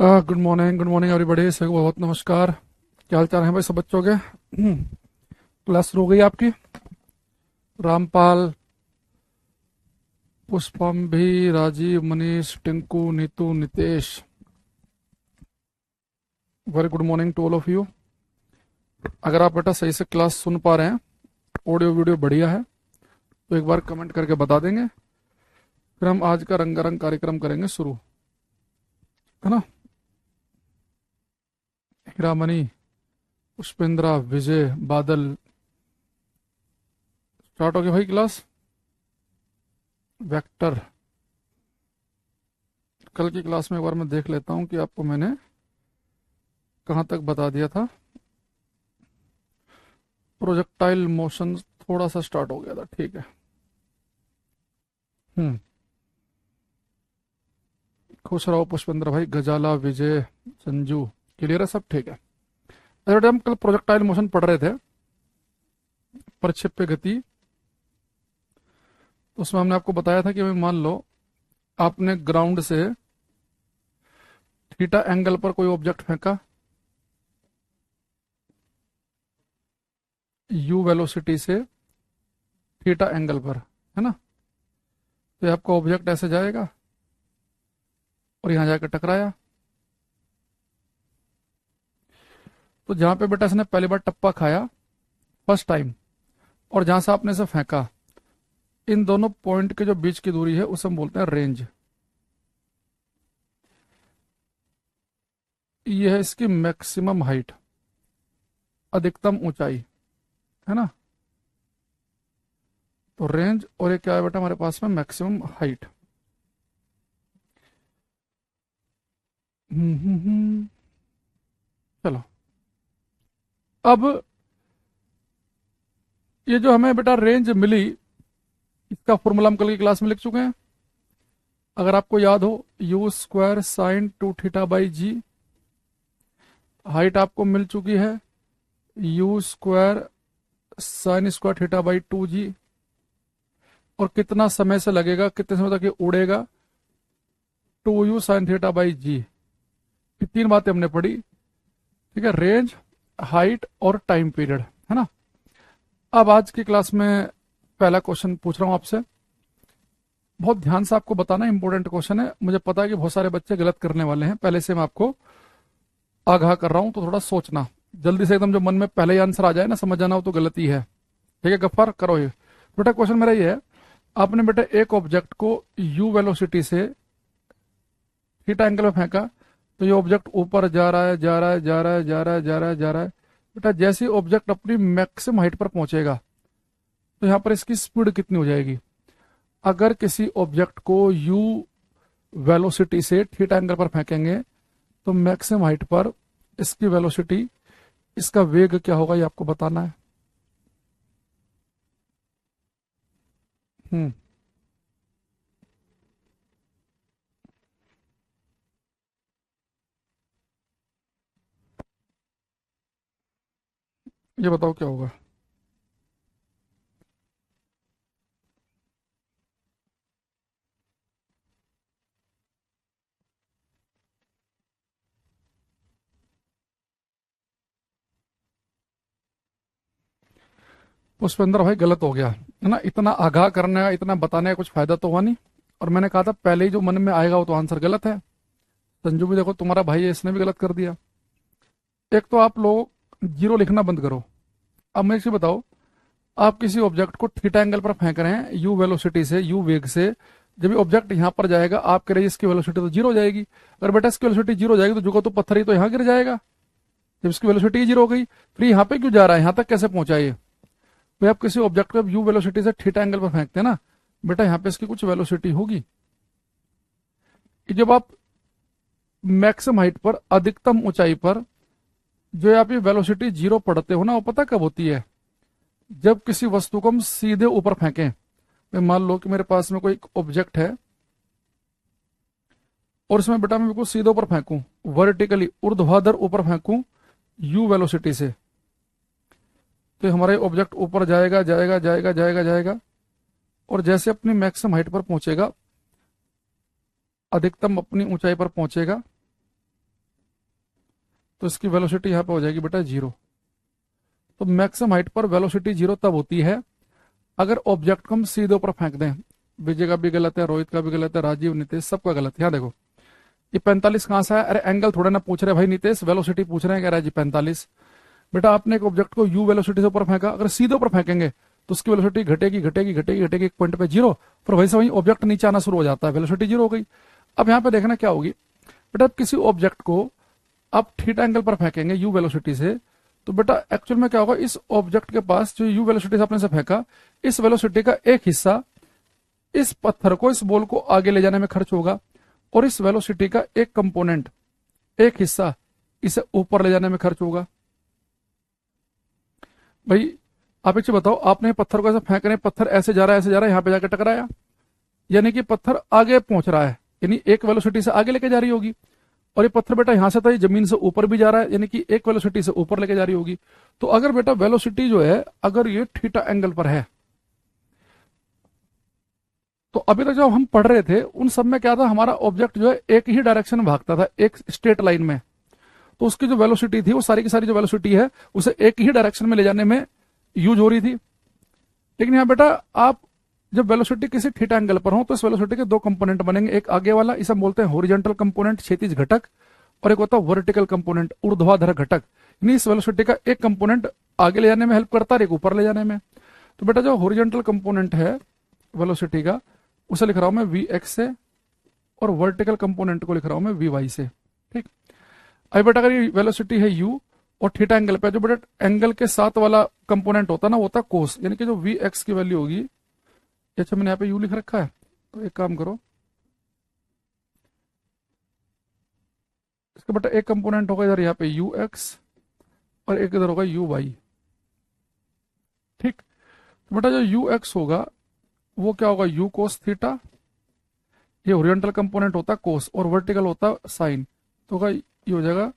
Good morning everybody. सभी को बहुत नमस्कार। क्या हाल चाल है भाई सब बच्चों के? क्लास शुरू हो गई आपकी? रामपाल, पुष्पम भी, Rajeev, Manish, Tinku, Neetu, Nitesh, very good morning to all of you. अगर आप बेटा सही से क्लास सुन पा रहे हैं, ऑडियो वीडियो बढ़िया है, तो एक बार कमेंट करके बता देंगे। फिर हम आज का रंगारंग कार्यक्रम करेंगे शुरू, है ना। हीरामणि, पुष्पेंद्रा, विजय, बादल, स्टार्ट हो गया भाई क्लास। वेक्टर, कल की क्लास में एक बार मैं देख लेता हूं कि आपको मैंने कहाँ तक बता दिया था। प्रोजेक्टाइल मोशन थोड़ा सा स्टार्ट हो गया था, ठीक है। हम्म खुश रहो पुष्पेंद्र भाई, गजाला, विजय, संजू, क्लियर है सब? ठीक है। अच्छा बेटा, हम कल प्रोजेक्टाइल मोशन पढ़ रहे थे, प्रक्षेप्य गति। तो उसमें हमने आपको बताया था कि भाई मान लो आपने ग्राउंड से थीटा एंगल पर कोई ऑब्जेक्ट फेंका, यू वेलोसिटी से थीटा एंगल पर, है ना। तो ये आपका ऑब्जेक्ट ऐसे जाएगा और यहां जाकर टकराया। तो जहां पे बेटा इसने पहली बार टप्पा खाया, फर्स्ट टाइम, और जहां से आपने इसे फेंका, इन दोनों पॉइंट के जो बीच की दूरी है उसे हम बोलते हैं रेंज। ये है इसकी मैक्सिमम हाइट, अधिकतम ऊंचाई, है ना। तो रेंज, और ये क्या है बेटा हमारे पास में? Maximum height. चलो, अब ये जो हमें बेटा रेंज मिली, इसका फॉर्मूला हम कल की क्लास में लिख चुके हैं। अगर आपको याद हो, u square sine 2 theta by g. Height आपको मिल चुकी है you square sine square theta by 2 g. और कितना समय से लगेगा, कितने समय तक ये उड़ेगा? 2u sin θ/g। ये तीन बातें हमने पढ़ी, ठीक है। रेंज, हाइट और टाइम पीरियड, है ना। अब आज की क्लास में पहला क्वेश्चन पूछ रहा हूं आपसे, बहुत ध्यान से आपको बताना, इंपॉर्टेंट क्वेश्चन है। मुझे पता है कि बहुत सारे बच्चे गलत करने वाले हैं, पहले से मैं आपको आगाह कर रहा हूं, तो थोड़ा सोचना जल्दी से, एकदम जो मन में पहले ही आंसर आ जाए ना, समझ जाना हो तो गलती है, ठीक है। गफ्फार करो ये। बेटा क्वेश्चन मेरा ये है, आपने बेटा एक ऑब्जेक्ट को यू वेलोसिटी से थीटा एंगल में फेंका, तो ये ऑब्जेक्ट ऊपर जा रहा है, जा रहा है, जा रहा है, जा रहा है, जा रहा है, जा रहा है। बेटा जैसे ही ऑब्जेक्ट अपनी मैक्सिमम हाइट पर पहुंचेगा, तो यहाँ पर इसकी स्पीड कितनी हो जाएगी? अगर किसी ऑब्जेक्ट को यू वेलोसिटी से थीटा एंगल पर फेंकेंगे, तो मैक्सिमम हाइट पर इसकी वेलोसिटी, इसका वेग क्या होगा, ये आपको बताना है। हम्म ये बताओ क्या होगा? पुष्पेंद्र भाई गलत हो गया, है ना। इतना आगाह करने का, इतना बताने का कुछ फायदा तो हुआ नहीं। और मैंने कहा था पहले ही जो मन में आएगा वो तो आंसर गलत है। संजू भी देखो तुम्हारा भाई है, इसने भी गलत कर दिया। एक तो आप लोग जीरो लिखना बंद करो। अब मुझे बताओ, आप किसी ऑब्जेक्ट को थीटा एंगल पर फेंक रहे हैं यू वेलोसिटी से, यू वेग से। जब ये ऑब्जेक्ट यहाँ पर जाएगा, आप कह रहे हैं इसकी वेलोसिटी तो जीरो हो जाएगी। अगर बेटा इसकी वेलोसिटी जीरो हो जाएगी, तो जुगा तो पत्थर ही तो यहाँ गिर जाएगा। जब इसकी वेलोसिटी जीरो हो गई, फिर यहाँ पे क्यों जा रहा है, यहाँ तक कैसे पहुंचा ये? भाई आप किसी ऑब्जेक्ट को यू वेलोसिटी से थीटा एंगल पर फेंकते हैं ना, बेटा यहाँ पे इसकी कुछ वेलोसिटी होगी। कि जब आप मैक्सिमम हाइट पर, अधिकतम ऊंचाई पर, जो आप ये वेलोसिटी जीरो पढ़ते हो ना, वो पता कब होती है? जब किसी वस्तु को हम सीधे ऊपर फेंकें। मान लो कि मेरे पास में कोई ऑब्जेक्ट है, और इसमें बेटा मैं बिल्कुल सीधे ऊपर फेंकूं, वर्टिकली ऊर्ध्वाधर ऊपर फेंकूं यू वेलोसिटी से, तो हमारा ऑब्जेक्ट ऊपर जाएगा, जाएगा, जाएगा, जाएगा, जाएगा, और जैसे अपनी मैक्सिमम हाइट पर पहुंचेगा, अधिकतम अपनी ऊंचाई पर पहुंचेगा, तो इसकी वेलोसिटी यहाँ पे हो जाएगी बेटा 0। तो मैक्सिमम हाइट पर वेलोसिटी 0 तब होती है अगर ऑब्जेक्ट को हम सीधे ऊपर फेंक दें। विजय का भी गलत है, रोहित का भी गलत है, राजीव, नितेश, सबका गलत है। यहाँ देखो ये 45 कहां से है? अरे एंगल थोड़ा ना पूछ रहे भाई नितेश, वेलोसिटी पूछ रहे हैं, कह रहा है जी 45। बेटा आपने एक ऑब्जेक्ट को यू वेलोसिटी से ऊपर फेंका, अगर सीधे ऊपर फेंकेंगे तो उसकी वेलोसिटी घटेगी घटेगी घटेगी घटेगी, एक पॉइंट पे 0, फिर वहीं से वहीं ऑब्जेक्ट नीचे आना शुरू हो जाता है, वेलोसिटी 0 हो गई। अब यहाँ पे देखना क्या होगी बेटा, आप किसी ऑब्जेक्ट को आप थीटा एंगल पर फेंकेंगे यू वेलोसिटी से, तो बेटा एक्चुअल में क्या होगा, इस ऑब्जेक्ट के पास जो यू वेलोसिटी से आपने से फेंका, इस वेलोसिटी का एक हिस्सा इस पत्थर को, इस बॉल को आगे ले जाने में खर्च होगा, और इस वेलोसिटी का एक कंपोनेंट, एक हिस्सा इसे ऊपर ले जाने में खर्च होगा। भाई आप एक चीज बताओ, आपने पत्थर को ऐसे फेंक रहे, पत्थर ऐसे जा रहा है ऐसे जा रहा है, यहां पे जाकर टकराया, यानी कि पत्थर आगे पहुंच रहा है, यानी एक वेलोसिटी से आगे लेके जा रही होगी। और ये पत्थर बेटा यहां से था, ये जमीन से ऊपर भी जा रहा है, यानी कि एक वेलोसिटी से ऊपर लेके जा रही होगी। तो अगर बेटा वेलोसिटी जो है अगर ये थीटा एंगल पर है, तो अभी तक जब हम पढ़ रहे थे उन सब में क्या था, हमारा ऑब्जेक्ट जो है एक ही डायरेक्शन में भागता था, एक स्ट्रेट लाइन में, तो उसकी जो वेलोसिटी थी वो सारी की सारी जो वेलोसिटी है उसे एक ही डायरेक्शन में ले जाने में यूज हो रही थी। लेकिन यहाँ बेटा आप जब वेलोसिटी किसी थीटा एंगल पर हो तो इस वेलोसिटी के दो कंपोनेंट बनेंगे, एक आगे वाला इसे हम बोलते हैं हॉरिजॉन्टल कंपोनेंट, क्षैतिज घटक, और एक होता है वर्टिकल कंपोनेंट, ऊर्ध्वाधर घटक। यानी इस वेलोसिटी का एक कंपोनेंट आगे ले जाने में हेल्प करता है, एक ऊपर ले जाने में। तो बेटा जो हॉरिजॉन्टल कंपोनेंट है वेलोसिटी का, उसे लिख रहा हूं मैं वी एक्स से, और वर्टिकल कंपोनेंट को लिख रहा हूं मैं वी वाई से। ठीक, अब बेटा अगर ये वेलोसिटी है u और थीटा एंगल पे, जो बेटा एंगल के साथ वाला कंपोनेंट होता है ना, वो होता है कोस, यानी कि जो वी एक्स की वैल्यू होगी, अच्छा मैंने यहाँ पे u लिख रखा है, तो एक काम करो, इसका बेटा एक कंपोनेंट होगा इधर यहाँ पे यू एक्स, और एक इधर होगा यू वाई। ठीक, तो बेटा जो यू एक्स होगा वो क्या होगा, यू कोस थीटा, ये ओरिएंटल कंपोनेंट होता है कोस, और वर्टिकल होता है साइन, तो होगा ये हो जाएगा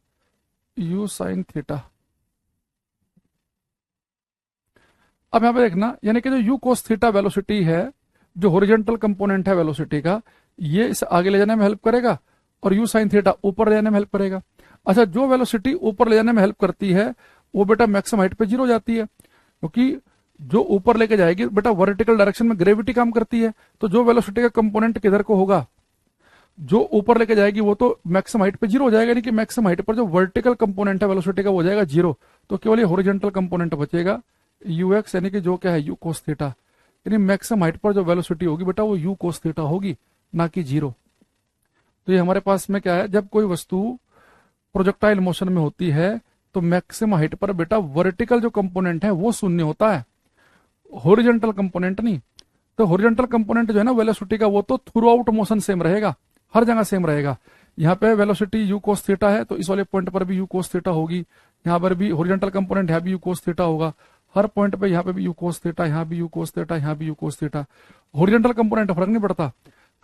यू साइन थीटा। अब यहां पे देखना, यानी कि जो यू कोस थीटा वेलोसिटी है, जो हॉरिजॉन्टल कंपोनेंट है वेलोसिटी का, ये इसे आगे ले जाने में हेल्प करेगा, और यू साइन थीटा ऊपर ले जाने में हेल्प करेगा। अच्छा, जो वेलोसिटी ऊपर ले जाने में हेल्प करती है वो बेटा मैक्सिमम हाइट पे 0 हो जाती है, क्योंकि जो ऊपर लेके जाएगी बेटा वर्टिकल डायरेक्शन में ग्रेविटी काम करती है, तो जो वेलोसिटी का कंपोनेंट किधर को होगा, जो ऊपर लेके जाएगी वो तो मैक्सिमम हाइट पे 0 हो जाएगा, यानी कि मैक्सिमम हाइट पर जो वर्टिकल कंपोनेंट है वेलोसिटी का वो हो जाएगा 0, तो केवल ये हॉरिजॉन्टल कंपोनेंट बचेगा यू एक्स, यानी कि जो क्या है यू कोस थीटा, यानी मैक्सिमम हाइट पर जो वेलोसिटी होगी बेटा वो यू कोस थीटा होगी, ना कि 0। तो ये हमारे पास में क्या है, जब कोई वस्तु प्रोजेक्टाइल मोशन में होती है तो मैक्सिमम हाइट पर बेटा वर्टिकल जो कंपोनेंट है वो शून्य होता है, हॉरिजॉन्टल कंपोनेंट नहीं। तो हॉरिजॉन्टल कंपोनेंट जो है ना वेलोसिटी का, वो तो थ्रू आउट मोशन सेम रहेगा, हर जगह सेम रहेगा। यहाँ पे वेलोसिटी यू कोस थीटा है, तो इस वाले पॉइंट पर भी यू कोस थीटा होगी, यहाँ पर भी हॉरिजॉन्टल कंपोनेंट यहाँ भी यू कोस थीटा होगा, हर पॉइंट पे यहाँ पे भी यू कोस थीटा, यहाँ भी यू कोस थीटा, यहाँ भी you cos theta. Horizontal component फर्क नहीं पड़ता,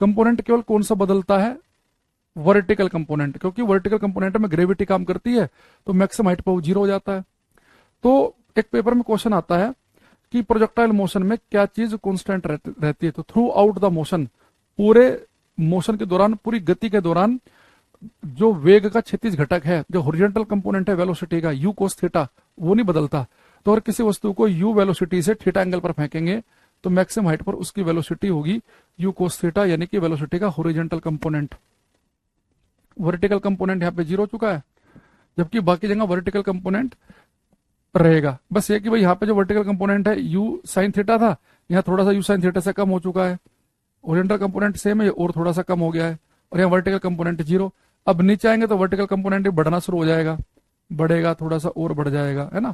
कंपोनेंट केवल कौन सा बदलता है, वर्टिकल कंपोनेंट, क्योंकि वर्टिकल कंपोनेंट में ग्रेविटी काम करती है, तो मैक्सिमम हाइट पर वो 0 हो जाता है। तो एक पेपर में क्वेश्चन आता है कि प्रोजेक्टाइल मोशन में क्या चीज कांस्टेंट रहती है, तो थ्रू आउट द मोशन, पूरे मोशन के दौरान, पूरी गति के दौरान जो वेग का क्षैतिज घटक है, जो हॉरिजॉन्टल कंपोनेंट है वेलोसिटी का यू कोस थीटा, वो नहीं बदलता। तो अगर किसी वस्तु को यू वेलोसिटी से थीटा एंगल पर फेंकेंगे तो मैक्सिमम हाइट पर उसकी वेलोसिटी होगी यू कोस थीटा, यानी कि वेलोसिटी का हॉरिजॉन्टल कंपोनेंट। वर्टिकल कंपोनेंट यहाँ पे 0 हो चुका है, जबकि बाकी जगह वर्टिकल कंपोनेंट रहेगा। बस ये कि भाई यहाँ पे जो वर्टिकल कंपोनेंट है यू साइन थीटा था, यहाँ थोड़ा सा यू साइन थीटा से कम हो चुका है, ओरिएंटल कंपोनेंट सेम है और थोड़ा सा कम हो गया है, और यहाँ वर्टिकल कंपोनेंट 0। अब नीचे आएंगे तो वर्टिकल कंपोनेंट बढ़ना शुरू हो जाएगा, बढ़ेगा थोड़ा सा और बढ़ जाएगा, है ना।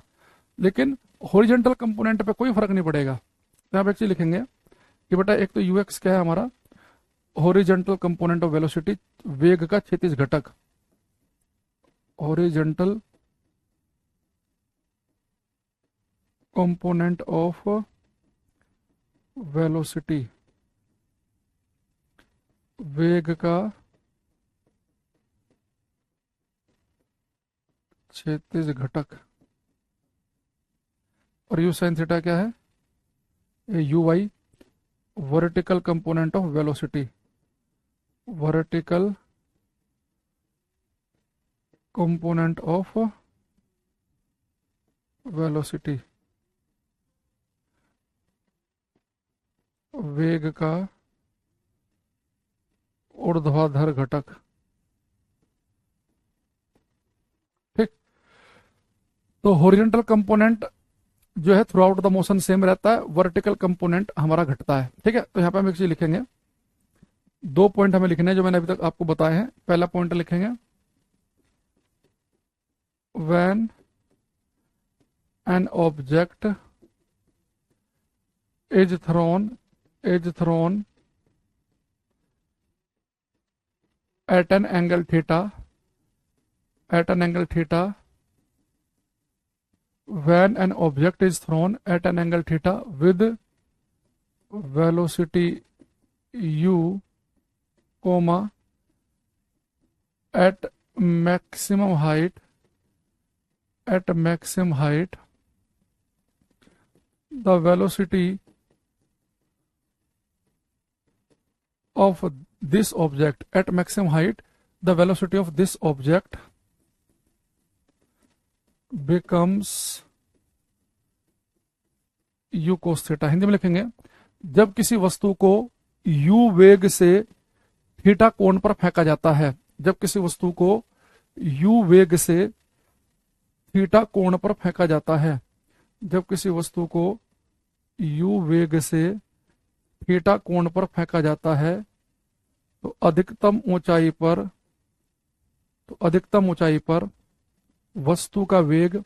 लेकिन हॉरिजॉन्टल कंपोनेंट पे कोई फर्क नहीं पड़ेगा। तो यहाँ पे एक चीज लिखेंगे कि बेटा एक तो यू एक्स क्या है हमारा, हॉरिजॉन्टल कंपोनेंट ऑफ वेलोसिटी, वेग का क्षैतिज घटक, हॉरिजॉन्टल कंपोनेंट ऑफ वेलोसिटी, वेग का क्षैतिज घटक, और यू साइन थीटा क्या है, u y, vertical component of velocity, vertical component of velocity, वेग का ऊर्ध्वाधर घटक। ठीक, तो हॉरिजॉन्टल कंपोनेंट जो है through out the motion same रहता है, वर्टिकल कंपोनेंट हमारा घटता है। ठीक है, तो यहां पे हम एक चीज लिखेंगे, 2 पॉइंट हमें लिखने हैं जो मैंने अभी तक आपको बताए हैं। पहला पॉइंट लिखेंगे, when an object is throne at an angle theta, when an object is thrown at an angle theta with velocity u, comma, at maximum height, the velocity of this object at maximum height, the velocity of this object becomes u cos theta. Hindi में लिखेंगे, जब किसी वस्तु को u वेग से theta कोण पर फेंका जाता है, जब किसी वस्तु को u वेग से थीटा कोण पर फेंका जाता है, जब किसी वस्तु को u वेग से थीटा कोण पर फेंका जाता है, तो अधिकतम ऊंचाई पर वस्तु का वेग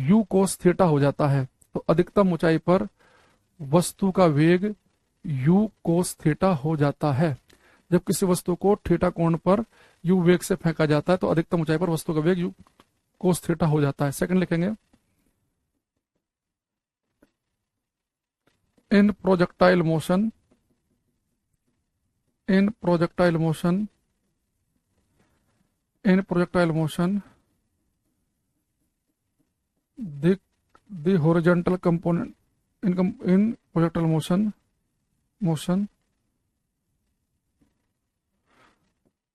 u कोस थीटा हो जाता है। तो अधिकतम ऊंचाई पर वस्तु का वेग u कोस थीटा हो जाता है। जब किसी वस्तु को थीटा कोण पर u वेग से फेंका जाता है तो अधिकतम ऊंचाई पर वस्तु का वेग u कोस थीटा हो जाता है। सेकंड लिखेंगे, in projectile motion the horizontal component in projectile motion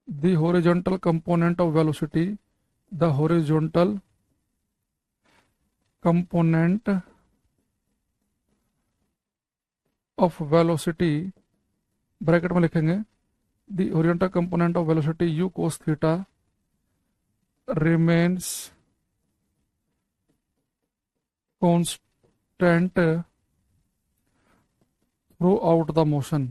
the horizontal component of velocity, the horizontal component of velocity, bracket में लिखेंगे, the horizontal component of velocity u cos theta remains constant throughout the motion,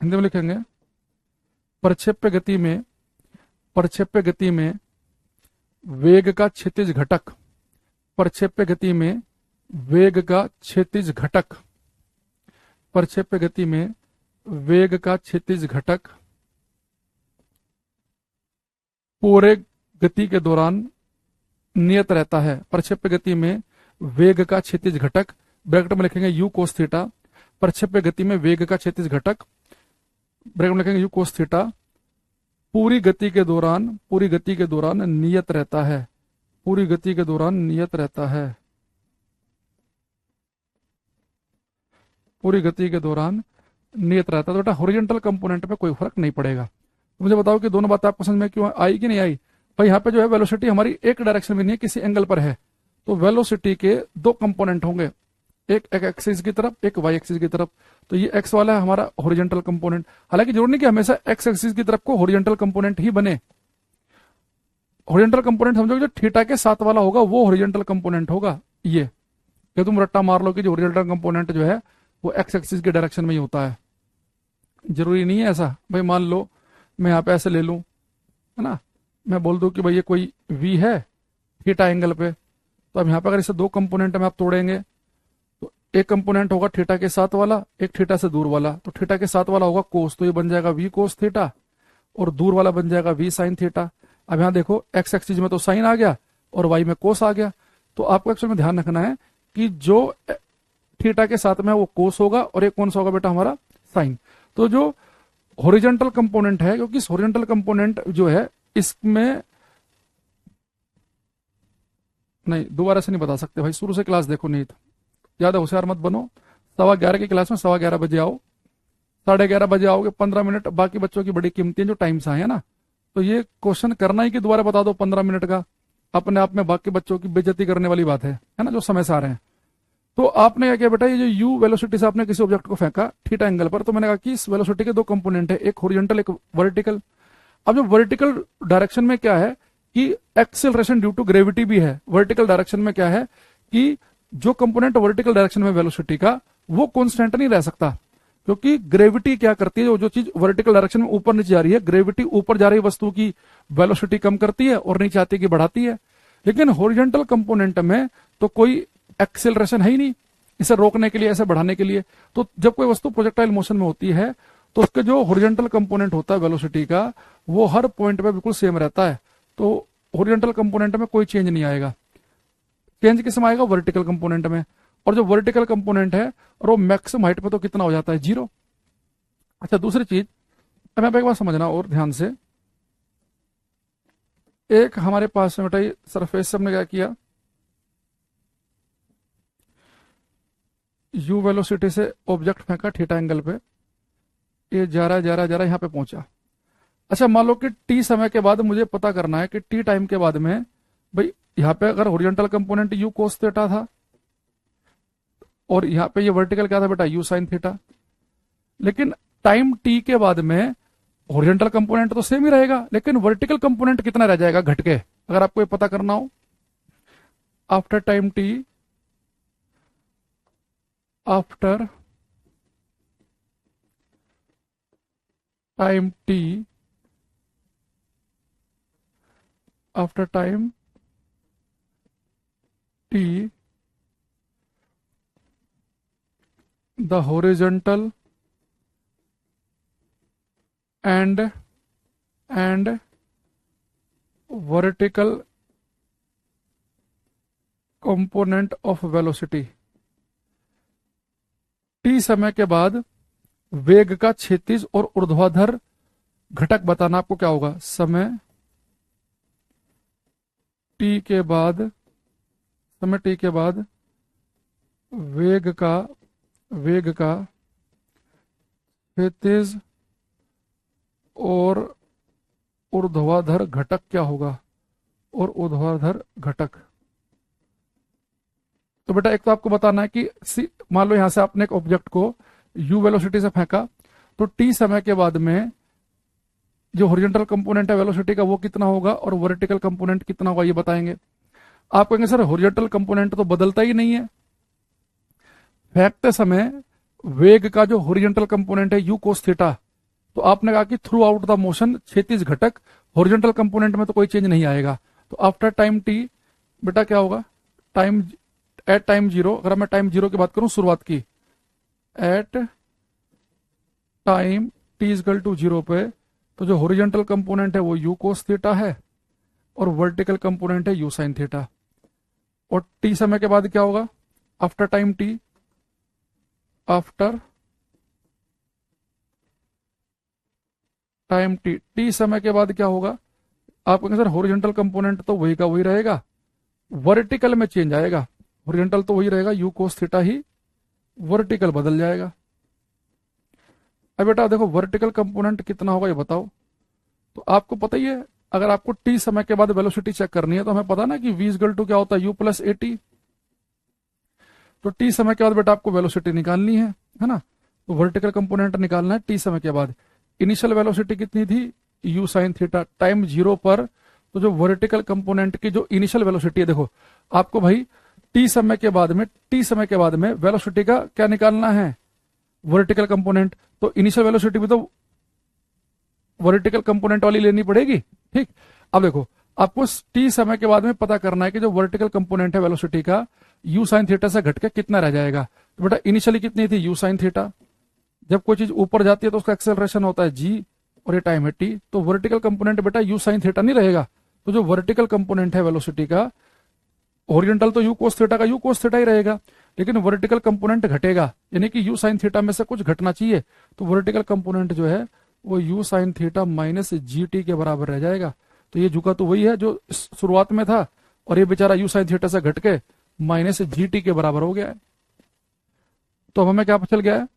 Hindi में लिखेंगे, प्रक्षेप्य गति में वेग का क्षैतिज घटक, प्रक्षेप्य गति में वेग का क्षैतिज घटक पूरे गति के दौरान नियत रहता है। प्रक्षेप्य गति में वेग का क्षैतिज घटक, ब्रैकेट में लिखेंगे u cos थीटा, प्रक्षेप्य गति में वेग का क्षैतिज घटक, ब्रैकेट में लिखेंगे u cos थीटा, पूरी गति के दौरान नियत रहता है, तो बेटा हॉरिजॉन्टल कंपोनेंट पे कोई फर्क नहीं पड़ेगा। तो मुझे बताओ कि दोनों बातें आपको समझ में क्यों आई कि नहीं आई? भाई यहाँ पे जो है वेलोसिटी हमारी एक डायरेक्शन में नहीं है, किसी एंगल पर है, तो वेलोसिटी के 2 कंपोनेंट होंगे, एक एक्सिस की तरफ, एक वाई एक्सिस की तरफ। तो ये एक्स वाला है हमारा हॉरिजॉन्टल कंपोनेंट। हालांकि जरूर नहीं कि हमेशा एक्स एक्सिस की तरफ को हॉरिजॉन्टल कंपोनेंट ही बने। हॉरिजॉन्टल कंपोनेंट समझो जो थीटा के साथ वाला होगा वो हॉरिजॉन्टल कंपोनेंट होगा। ये तुम रट्टा मार लो कि जो हॉरिजॉन्टल कंपोनेंट जो है वो एक्स एक्सिस के डायरेक्शन में ही होता है, जरूरी नहीं है ऐसा। भाई मान लो मैं यहाँ पे ऐसे ले लूं, है ना, मैं बोल दूं कि भाई ये कोई v है थीटा एंगल पे, तो अब यहाँ पे अगर इसे 2 कंपोनेंट में आप तोड़ेंगे तो एक कंपोनेंट होगा थीटा के साथ वाला, एक थीटा से दूर वाला। तो थीटा के साथ वाला होगा कोस, तो ये बन जाएगा v कोस थीटा, और दूर वाला बन जाएगा v साइन थीटा। अब यहाँ देखो एक्स एक्सिस में तो साइन आ गया और वाई में कोस आ गया। तो आपको एक्चुअल में ध्यान रखना है कि जो थीटा के साथ में वो कोस होगा और एक कौन सा होगा बेटा हमारा साइन। तो जो हॉरिजॉन्टल कंपोनेंट है, क्योंकि इस हॉरिजॉन्टल कंपोनेंट जो है इसमें नहीं, दोबारा से नहीं बता सकते भाई, शुरू से क्लास देखो नहीं तो। ज्यादा होशियार मत बनो। 11:15 की क्लास में 11:15 बजे आओ, 11:30 बजे आओगे, 15 मिनट बाकी बच्चों की बड़ी कीमती है जो टाइम से आए, है ना। तो ये क्वेश्चन करना ही कि दोबारा बता दो 15 मिनट का, अपने आप में बाकी बच्चों की बेइज्जती करने वाली बात है ना, जो समय से आ रहे हैं। तो आपने क्या किया बेटा, ये जो यू वेलोसिटी से आपने किसी ऑब्जेक्ट को फेंका थीटा एंगल पर, तो मैंने कहा कि इस वेलोसिटी के दो कंपोनेंट है, एक हॉरिजॉन्टल एक वर्टिकल। अब जो वर्टिकल डायरेक्शन में क्या है कि एक्सेलरेशन ड्यू टू ग्रेविटी भी है। वर्टिकल डायरेक्शन में क्या है कि जो कंपोनेंट वर्टिकल डायरेक्शन में वेलोसिटी का, वो कांस्टेंट नहीं रह सकता, क्योंकि ग्रेविटी क्या करती है, जो चीज वर्टिकल डायरेक्शन में ऊपर नीचे जा रही है, ग्रेविटी ऊपर जा रही वस्तु की वेलोसिटी कम करती है और नीचे आती की बढ़ाती है। लेकिन हॉरिजॉन्टल कंपोनेंट में तो कोई एक्सेलरेशन है ही नहीं इसे रोकने के लिए, ऐसे बढ़ाने के लिए। तो जब कोई वस्तु प्रोजेक्टाइल मोशन में होती है तो उसके जो हॉरिजॉन्टल कंपोनेंट होता है वेलोसिटी का, वो हर पॉइंट पे बिल्कुल सेम रहता है। तो हॉरिजॉन्टल कंपोनेंट में कोई चेंज नहीं आएगा। चेंज किस में आएगा, वर्टिकल कंपोनेंट में। और जो वर्टिकल कंपोनेंट है और वो मैक्सिमम हाइट पे तो कितना हो जाता है, 0। अच्छा, दूसरी चीज अब एक बार समझना और ध्यान से। एक हमारे पास में बेटा सरफेस से हमने क्या किया, यू वेलोसिटी से ऑब्जेक्ट फेंका थीटा एंगल पे, ये जा रहा यहां पे पहुंचा। अच्छा, मान लो कि टी समय के बाद मुझे पता करना है कि टी टाइम के बाद में भाई यहाँ पे अगर horizontal component you cos theta था और यहाँ पे ये वर्टिकल क्या था बेटा, यू साइन थीटा। लेकिन टाइम टी के बाद में हॉरिजॉन्टल कंपोनेंट तो सेम ही रहेगा, लेकिन वर्टिकल कंपोनेंट कितना रह जाएगा घट के, अगर आपको ये पता करना हो। After time T, after time T, after time T, the horizontal and vertical component of velocity, T समय के बाद वेग का क्षैतिज और ऊर्ध्वाधर घटक बताना आपको क्या होगा। समय टी के बाद वेग का क्षैतिज और ऊर्ध्वाधर घटक क्या होगा, और ऊर्ध्वाधर घटक। तो बेटा एक तो आपको बताना है कि मान लो यहां से आपने एक ऑब्जेक्ट को यू वेलोसिटी से फेंका, तो टी समय के बाद में जो हॉरिजॉन्टल कंपोनेंट है वेलोसिटी का वो कितना होगा और वर्टिकल कंपोनेंट कितना होगा, ये बताएंगे। आप कहेंगे सर हॉरिजॉन्टल कंपोनेंट तो बदलता ही नहीं है। फेंकते समय वेग का जो हॉरिजॉन्टल कंपोनेंट है यू कोस थीटा, तो आपने कहा कि थ्रू आउट द मोशन क्षैतिज घटक, हॉरिजॉन्टल कंपोनेंट में तो कोई चेंज नहीं आएगा। तो आफ्टर टाइम टी बेटा क्या होगा, टाइम एट टाइम 0, अगर मैं टाइम 0 की बात करूं शुरुआत की, at time t equal to 0 पे, तो जो हॉरिजॉन्टल कंपोनेंट है वो यू कोस थीटा है और वर्टिकल कंपोनेंट है यू साइन थीटा। और टी समय के बाद क्या होगा, after time T, after time T, T समय के बाद क्या होगा, आप कहेंगे सर हॉरिजॉन्टल कंपोनेंट तो वही का वही रहेगा, वर्टिकल में चेंज आएगा। हॉरिजॉन्टल तो वही रहेगा, you cos theta he, vertical बदल जाएगा। अब बेटा देखो वर्टिकल कंपोनेंट कितना होगा ये बताओ। तो आपको पता ही है, अगर आपको टी समय के बाद वेलोसिटी चेक करनी है तो हमें पता ना कि v इक्वल टू क्या होता है, u प्लस ए टी। तो टी समय के बाद बेटा आपको वेलोसिटी निकालनी है ना। तो वर्टिकल कंपोनेंट निकालना है टी समय के बाद। इनिशियल वेलोसिटी कितनी थी, u साइन थीटा, टाइम 0 पर। तो जो वर्टिकल कंपोनेंट की जो इनिशियल वेलोसिटी है, देखो आपको भाई टी समय के बाद में वेलोसिटी का क्या निकालना है, वर्टिकल कंपोनेंट। तो इनिशियल वेलोसिटी भी तो वर्टिकल कंपोनेंट वाली लेनी पड़ेगी, ठीक। अब देखो आपको टी समय के बाद में पता करना है कि जो वर्टिकल कंपोनेंट है वेलोसिटी का, यू साइन थीटा से घटके कितना रह जाएगा। तो बेटा इनिशियली कितनी थी, यू साइन थीटा। जब कोई चीज ऊपर जाती है तो उसका एक्सेलरेशन होता है जी और ये टाइम है टी। तो वर्टिकल कंपोनेंट बेटा यू साइन थीटा नहीं रहेगा। तो जो वर्टिकल कंपोनेंट है वेलोसिटी का, ओरिएंटल तो यू कोस थीटा का यू कोस थीटा ही रहेगा, लेकिन वर्टिकल कंपोनेंट घटेगा, यानी कि यू साइन थीटा में से कुछ घटना चाहिए। तो वर्टिकल कंपोनेंट जो है वो you sine theta minus G T के बराबर रह जाएगा। तो ये झुका तो वही है जो शुरुआत में था, और ये बेचारा यू साइन थीटा से घट के माइनस जी टी के बराबर हो गया है। तो हमें क्या पता चल गया है,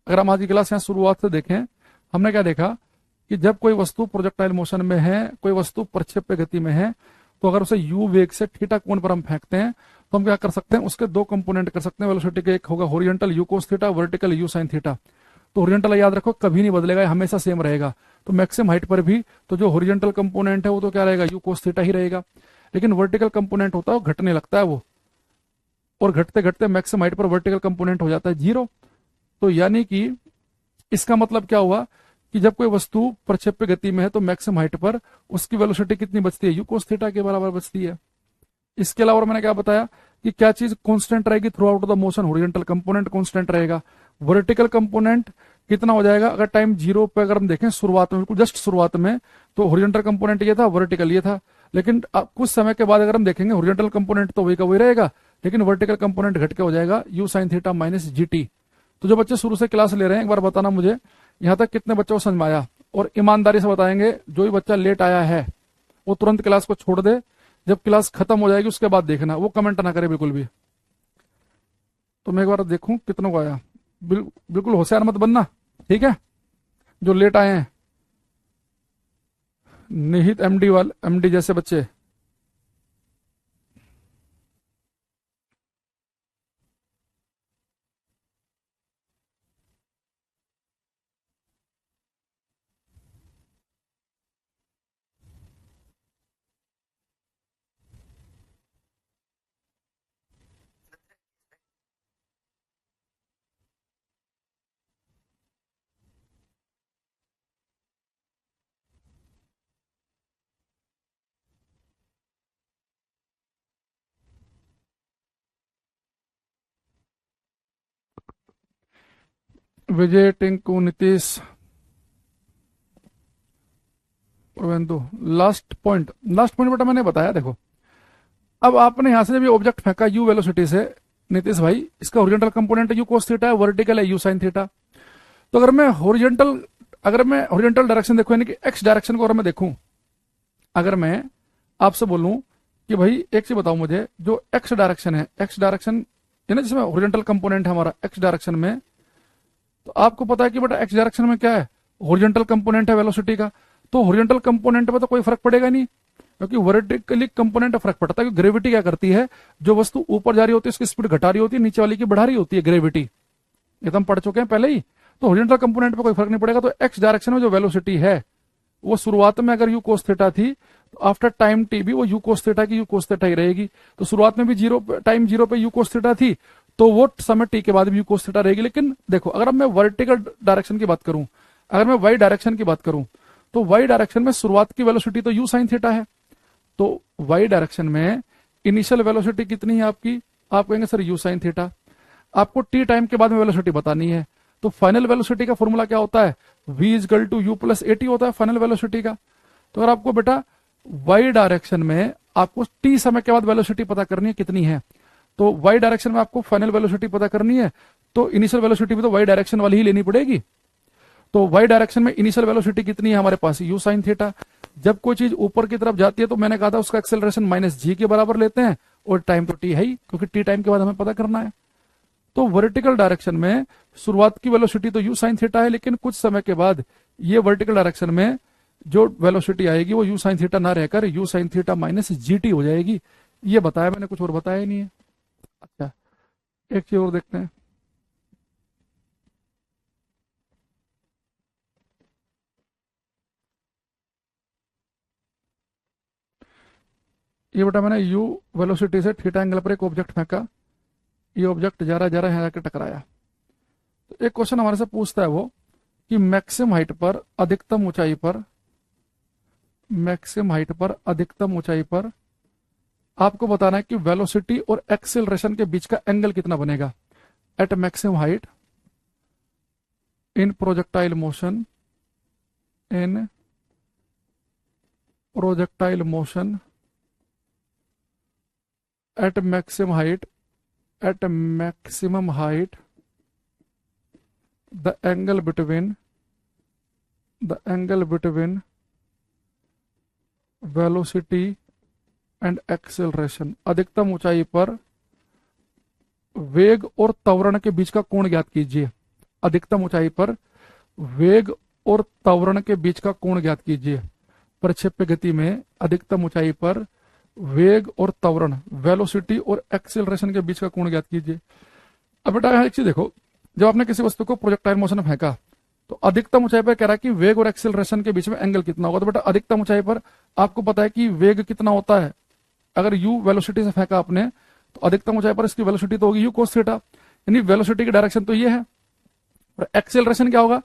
अगर हम आज की क्लास यहाँ शुरुआत से देखें, हमने क्या देखा कि जब कोई वस्तु प्रोजेक्टाइल मोशन में है, कोई वस्तु प्रक्षेप्य गति में है, तो अगर उसे यू वेग से थीटा कोण पर हम फेंकते हैं तो हम क्या कर सकते हैं, उसके दो कंपोनेंट कर सकते हैं वेलोसिटी के। एक होगा horizontal you cos theta, vertical you sine theta. तो होरिजेंटल याद रखो कभी नहीं बदलेगा, हमेशा सेम रहेगा। तो मैक्सिमम हाइट पर भी तो जो होरिजेंटल कंपोनेंट है वो तो क्या रहेगा, यू कोस थीटा ही रहेगा। लेकिन वर्टिकल कंपोनेंट होता है वो घटने लगता है वो, और घटते घटते मैक्सिमम हाइट पर वर्टिकल कंपोनेंट हो जाता है 0। तो यानी कि इसका मतलब क्या हुआ कि जब कोई वस्तु प्रक्षेप्य गति में है तो मैक्सिमम हाइट पर उसकी वेलोसिटी कितनी बचती है, यू कोस थीटा के बराबर बचती है। इसके अलावा मैंने क्या बताया कि क्या चीज कांस्टेंट रहेगी through out the motion, horizontal component constant रहेगा। वर्टिकल कंपोनेंट कितना हो जाएगा, अगर टाइम 0 पे अगर हम देखें शुरुआत में, बिल्कुल जस्ट शुरुआत में, तो होरिजेंटल कंपोनेंट ये था, वर्टिकल ये था। लेकिन कुछ समय के बाद अगर हम देखेंगे होरिजेंटल कंपोनेंट तो वही का वही रहेगा, लेकिन वर्टिकल कंपोनेंट घट के हो जाएगा you sine theta minus G T. तो जो बच्चे शुरू से क्लास ले रहे हैं एक बार बताना मुझे यहां तक कितने बच्चों को समझ में आया, और ईमानदारी से बताएंगे जो भी बच्चा लेट आया है वो तुरंत क्लास को छोड़ दे, जब क्लास खत्म हो जाएगी उसके बाद देखना, वो कमेंट ना करे बिल्कुल भी। तो मैं एक बार देखूं कितनों को आया। बिल्कुल होशियार मत बनना, ठीक है, जो लेट आए हैं, निहित एमडी वाले, एमडी जैसे बच्चे। विजय, टिंकू, नीतीश, प्रवेंदु। लास्ट पॉइंट बेटा मैंने बताया, देखो अब आपने यहां से जब ये ऑब्जेक्ट फेंका यू वेलोसिटी से, नीतीश भाई इसका horizontal component you cos theta है, वर्टिकल है यू साइन थीटा। तो अगर मैं ओरिजेंटल डायरेक्शन देखूं, यानी कि एक्स डायरेक्शन को अगर मैं देखूं, अगर मैं आपसे बोलूं कि भाई एक चीज बताओ मुझे, जो एक्स डायरेक्शन है, एक्स डायरेक्शन है ना जिसमें ओरिजेंटल कंपोनेंट है हमारा एक्स डायरेक्शन में, तो आपको पता है कि बेटा एक्स डायरेक्शन में क्या है, होरिजेंटल कंपोनेंट है वेलोसिटी का। तो होरिजेंटल कंपोनेंट में तो कोई फर्क पड़ेगा नहीं, क्योंकि वर्टिकली कंपोनेंट फर्क पड़ता है। क्योंकि ग्रेविटी क्या करती है, जो वस्तु ऊपर जा रही होती है उसकी स्पीड घटा रही होती है, नीचे वाली की बढ़ा रही होती है ग्रेविटी, ये तो हम पढ़ चुके हैं पहले ही। तो होरिजेंटल कंपोनेंट पे कोई फर्क नहीं पड़ेगा। तो एक्स डायरेक्शन में जो वेलोसिटी है वो शुरुआत में अगर यू कोस थीटा थी, तो आफ्टर टाइम टी भी वो यू कोस थीटा की यू कोस थीटा ही रहेगी। तो शुरुआत में भी टाइम जीरो पे यू कोस थीटा थी, तो वो समय टी के बाद भी यू कोस थीटा रहेगी। लेकिन देखो अगर अब मैं वर्टिकल डायरेक्शन की बात करूं, अगर मैं वाई डायरेक्शन की बात करूं, तो वाई डायरेक्शन में शुरुआत की वेलोसिटी तो यू साइन थीटा है। तो वाई डायरेक्शन में इनिशियल वेलोसिटी कितनी है आपकी, आप कहेंगे सर यू साइन थीटा। आपको टी टाइम के बाद में वेलोसिटी बतानी है, तो फाइनल वेलोसिटी का फॉर्मूला क्या होता है, v equal to u plus a t होता है फाइनल वेलोसिटी का। तो अगर आपको बेटा वाई डायरेक्शन में आपको टी समय के बाद वेलोसिटी पता करनी है कितनी है, तो वाई डायरेक्शन में आपको फाइनल वेलोसिटी पता करनी है, तो इनिशियल वेलोसिटी भी तो वाई डायरेक्शन वाली ही लेनी पड़ेगी। तो वाई डायरेक्शन में इनिशियल वेलोसिटी कितनी है हमारे पास, यू साइन थीटा। जब कोई चीज ऊपर की तरफ जाती है तो मैंने कहा था उसका एक्सेलरेशन माइनस जी के बराबर लेते हैं, और टाइम तो टी है ही, क्योंकि टी टाइम के बाद हमें पता करना है। तो वर्टिकल डायरेक्शन में शुरुआत की वेलोसिटी तो यू साइन थीटा है, लेकिन कुछ समय के बाद ये वर्टिकल डायरेक्शन में जो वेलोसिटी आएगी वो यू साइन थीटा ना रहकर you sine theta minus G T हो जाएगी। ये बताया मैंने, कुछ और बताया ही नहीं है। अच्छा एक चीज और देखते हैं, ये बेटा मैंने यू वेलोसिटी से थीटा एंगल पर एक ऑब्जेक्ट फेंका, ये ऑब्जेक्ट जा रहा है जाके टकराया। तो एक क्वेश्चन हमारे से पूछता है वो कि मैक्सिमम हाइट पर अधिकतम ऊंचाई पर, मैक्सिमम हाइट पर अधिकतम ऊंचाई पर आपको बताना है कि वेलोसिटी और एक्सेलरेशन के बीच का एंगल कितना बनेगा at maximum height in projectile motion, in projectile motion at maximum height, at maximum height the angle between velocity and acceleration, अधिकतम ऊंचाई पर वेग और त्वरण के बीच का कोण ज्ञात कीजिए। अधिकतम ऊंचाई पर वेग और त्वरण के बीच का कोण ज्ञात कीजिए। प्रक्षेप्य गति में अधिकतम ऊंचाई पर वेग और त्वरण, वेलोसिटी और एक्सेलरेशन के बीच का कोण ज्ञात कीजिए। अब बेटा एक चीज देखो, जब आपने किसी वस्तु को प्रोजेक्टाइल मोशन में फेंका तो अधिकतम ऊंचाई पर कह रहा है कि वेग और एक्सेलरेशन के बीच में एंगल कितना होगा। तो बेटा अधिकतम ऊंचाई पर आपको पता है कि वेग कितना होता है, अगर u वेलोसिटी से फेंका आपने तो अधिकतम ऊंचाई पर इसकी वेलोसिटी तो होगी u cos थीटा, यानी वेलोसिटी की डायरेक्शन तो ये है। और एक्सेलरेशन क्या होगा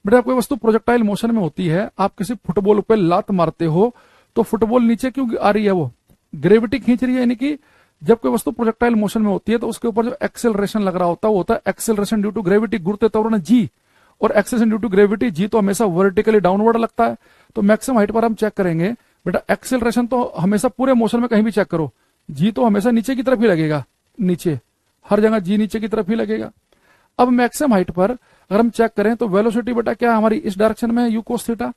बेटा, कोई वस्तु प्रोजेक्टाइल मोशन में होती है, आप किसी फुटबॉल पे लात मारते हो तो फुटबॉल नीचे क्यों आ रही है, वो ग्रेविटी खींच रही है। यानी कि जब कोई वस्तु प्रोजेक्टाइल मोशन में होती है तो उसके ऊपर जो एक्सेलरेशन लग रहा होता है वो होता है एक्सेलरेशन ड्यू टू ग्रेविटी, गुरुत्व त्वरण जी, और acceleration due to gravity G तो हमेशा वर्टिकली डाउनवर्ड लगता है। तो मैक्सिमम हाइट पर हम चेक करेंगे बेटा, एक्सेलरेशन तो हमेशा पूरे मोशन में कहीं भी चेक करो, जी तो हमेशा नीचे की तरफ ही लगेगा, नीचे हर जगह जी नीचे की तरफ ही लगेगा। अब मैक्सिमम हाइट पर अगर हम चेक करें तो वेलोसिटी बेटा क्या हमारी इस डायरेक्शन में है u cos थीटा,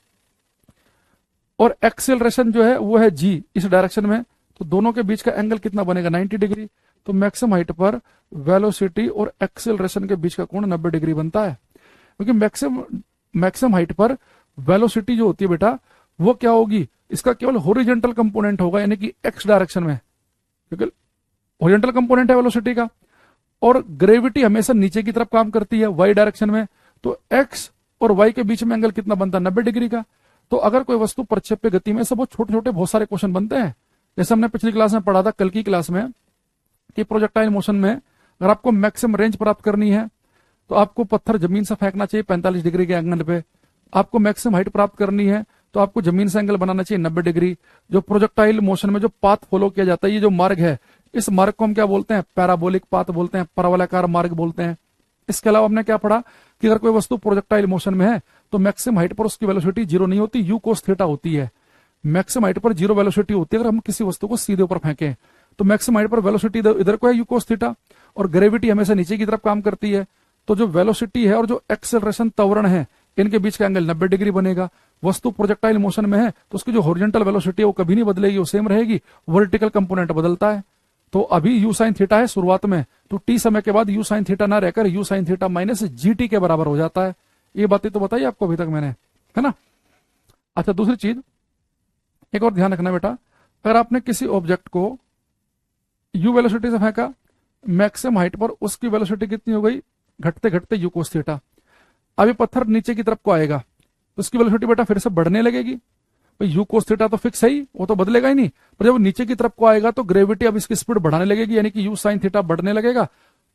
और एक्सेलरेशन जो है वो है g इस डायरेक्शन में, तो दोनों के बीच का एंगल कितना बनेगा 90 डिग्री। तो मैक्सिमम हाइट पर वेलोसिटी और एक्सेलरेशन के बीच का कोण 90 डिग्री बनता है, क्योंकि मैक्सिमम हाइट पर वेलोसिटी जो होती है बेटा वो क्या होगी, इसका केवल हॉरिजॉन्टल कंपोनेंट होगा, यानी कि एक्स डायरेक्शन में, क्योंकि हॉरिजॉन्टल कंपोनेंट है वेलोसिटी का, और ग्रेविटी हमेशा नीचे की तरफ काम करती है वाई डायरेक्शन में, तो एक्स और वाई के बीच में एंगल कितना बनता है 90 डिग्री का। तो अगर कोई वस्तु प्रक्षेप्य गति में, सब बहुत छोटे छोटे बहुत सारे क्वेश्चन बनते हैं, जैसे हमने पिछली क्लास में पढ़ा था, कल की क्लास में, कि प्रोजेक्टाइल मोशन में अगर आपको मैक्सिमम रेंज प्राप्त करनी है तो आपको पत्थर जमीन से फेंकना चाहिए 45 डिग्री के एंगल पे। आपको मैक्सिमम हाइट प्राप्त करनी है तो आपको जमीन से एंगल बनाना चाहिए 90 डिग्री। जो प्रोजेक्टाइल मोशन में जो पाथ फॉलो किया जाता है, ये जो मार्ग है, इस मार्ग को हम क्या बोलते हैं, पैराबोलिक पाथ बोलते हैं, परवलयाकार मार्ग बोलते हैं। इसके अलावा हमने क्या पढ़ा कि अगर कोई वस्तु प्रोजेक्टाइल मोशन में है तो मैक्सिमम हाइट पर उसकी वेलोसिटी जीरो नहीं होती, u cos थीटा होती है। मैक्सिमम हाइट पर जीरो वेलोसिटी होती है अगर हम किसी वस्तु को सीधे ऊपर फेंकें, तो मैक्सिमम हाइट पर वेलोसिटी इधर को है u cos थीटा, और ग्रेविटी हमेशा नीचे की तरफ काम करती है। तो जो वेलोसिटी है और जो एक्सेलरेशन त्वरण है, इनके बीच का एंगल 90 डिग्री बनेगा। वस्तु प्रोजेक्टाइल मोशन में है तो उसकी जो हॉरिजॉन्टल वेलोसिटी है वो कभी नहीं बदलेगी, वो सेम रहेगी, वर्टिकल कंपोनेंट बदलता है। तो अभी u sin थीटा है शुरुआत में, तो t समय के बाद u sin थीटा ना रहकर u sin theta minus gt के बराबर हो जाता है। ये बातें तो बताई आपको अभी तक मैंने, है ना। अच्छा दूसरी चीज एक और ध्यान रखना बेटा, अगर आपने किसी ऑब्जेक्ट को u वेलोसिटी से फेंका, मैक्सिमम हाइट पर उसकी वेलोसिटी कितनी हो गई, घटते घटते u cos थीटा। अभी पत्थर नीचे की तरफ को आएगा तो उसकी वेलोसिटी बेटा फिर से बढ़ने लगेगी, भाई u cos थीटा तो फिक्स है ही, वो तो बदलेगा ही नहीं, पर जब नीचे की तरफ को आएगा तो ग्रेविटी अब इसकी स्पीड बढ़ाने लगेगी, यानी कि u sin थीटा बढ़ने लगेगा।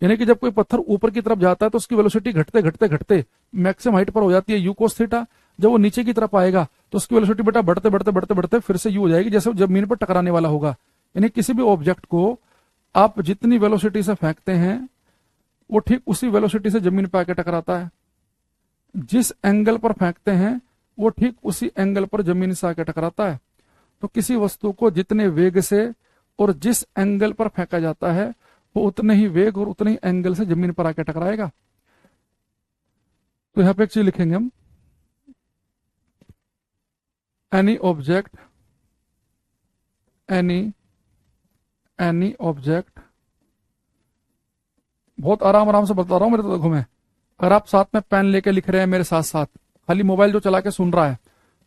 यानी कि जब कोई पत्थर ऊपर की तरफ जाता है तो उसकी वेलोसिटी घटते घटते घटते मैक्सिमम हाइट पर हो जाती है u cos थीटा। जब वो नीचे की तरफ आएगा तो उसकी वेलोसिटी बेटा बढ़ते बढ़ते बढ़ते बढ़ते फिर से u हो जाएगी, जैसे वो जमीन पर टकराने वाला होगा। यानी किसी भी ऑब्जेक्ट को आप जितनी वेलोसिटी से फेंकते हैं वो ठीक उसी वेलोसिटी से जमीन पर आके टकराता है, जिस एंगल पर फेंकते हैं वो ठीक उसी एंगल पर जमीन से आके टकराता है। तो किसी वस्तु को जितने वेग से और जिस एंगल पर फेंका जाता है वो उतने ही वेग और उतने ही एंगल से जमीन पर आके टकराएगा। तो यहां पे एक चीज लिखेंगे हम, एनी ऑब्जेक्ट बहुत आराम आराम से बता रहा हूं, मेरे तो देखो मैं, अगर आप साथ में पेन लेके लिख रहे हैं मेरे साथ साथ, खाली मोबाइल जो चला के सुन रहा है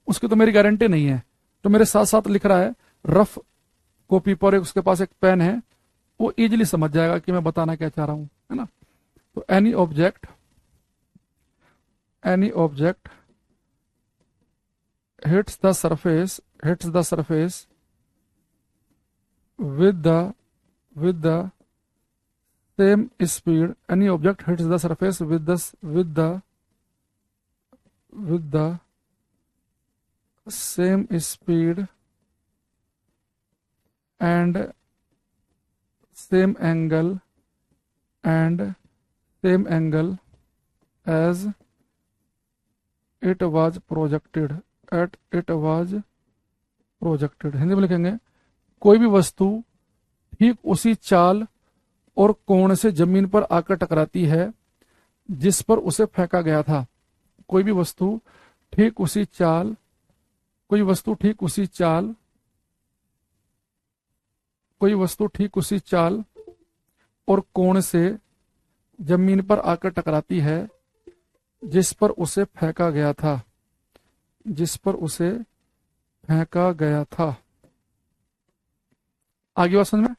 उसकी तो मेरी गारंटी नहीं है, तो मेरे साथ साथ लिख रहा है रफ कॉपी पर, उसके पास एक पेन है, वो इजीली समझ जाएगा कि मैं बताना क्या चाह रहा हूं, है ना। तो any object hits the surface with the same speed, any object hits the surface with the same speed and same angle as it was projected Hindi में लिखेंगे, कोई भी वस्तु ठीक उसी चाल और कोण से जमीन पर आकर टकराती है जिस पर उसे फेंका गया था। कोई वस्तु ठीक उसी चाल कोई वस्तु ठीक उसी चाल और कोण से जमीन पर आकर टकराती है जिस पर उसे फेंका गया था, जिस पर उसे फेंका गया था। आगे बात समझ में?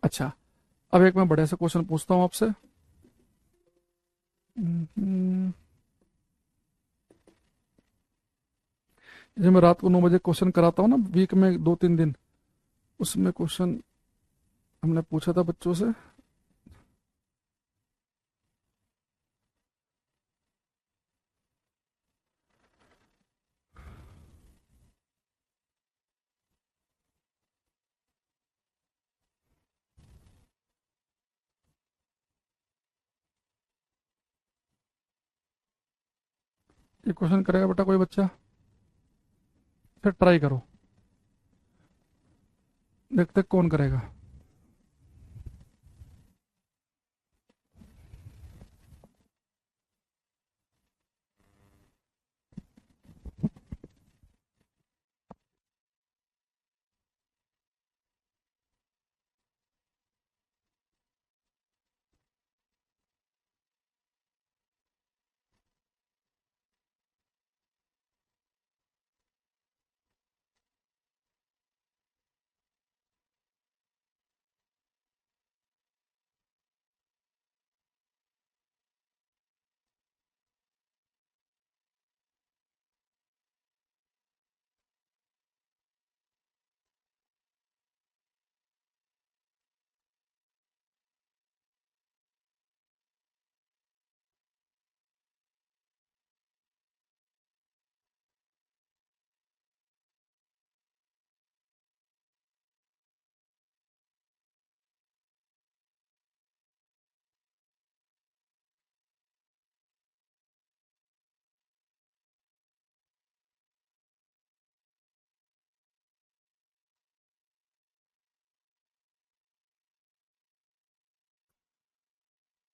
अच्छा, अब एक मैं बड़े से क्वेश्चन पूछता हूं आपसे। जब मैं रात को 9 बजे क्वेश्चन कराता हूँ ना, वीक में 2-3 दिन, उसमें क्वेश्चन हमने पूछा था बच्चों से। ये क्वेश्चन करेगा बेटा कोई बच्चा? फिर ट्राई करो, देखते कौन करेगा।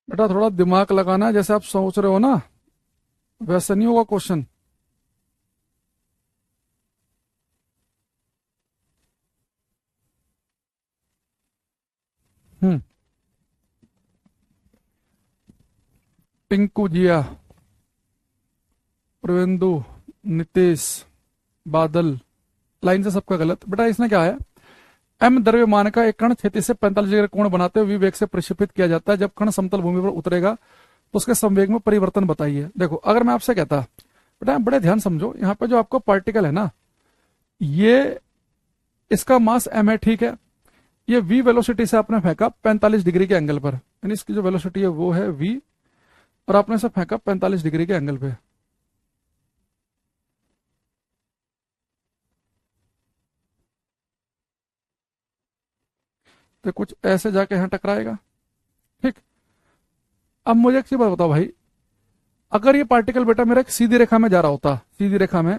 बेटा थोड़ा दिमाग लगाना है, जैसे आप सोच रहे हो ना वैसा नहीं होगा क्वेश्चन। हम्म। पिंकू जिया, प्रवेंदु, नितेश, बादल, लाइन से सबका गलत। बेटा इसमें क्या है, एम द्रव्यमान का एक कण क्षैतिज से 45 डिग्री कोण बनाते हुए वेग से प्रक्षेपित किया जाता है। जब कण समतल भूमि पर उतरेगा तो उसके संवेग में परिवर्तन बताइए। देखो अगर मैं आपसे कहता, बेटा बड़े ध्यान समझो, यहाँ पे जो आपको पार्टिकल है ना, ये इसका मास m है, ठीक है। ये v वेलोसिटी से आपने फेंका 45 डिग्री के एंगल पर, यानी इसकी जो वेलोसिटी है वो है v, और आपने इसे फेंका 45 डिग्री के एंगल पे। तो कुछ ऐसे जाके यहां टकराएगा, ठीक। अब मुझे एक चीज बताओ भाई, अगर ये पार्टिकल बेटा मेरा एक सीधी रेखा में जा रहा होता, सीधी रेखा में,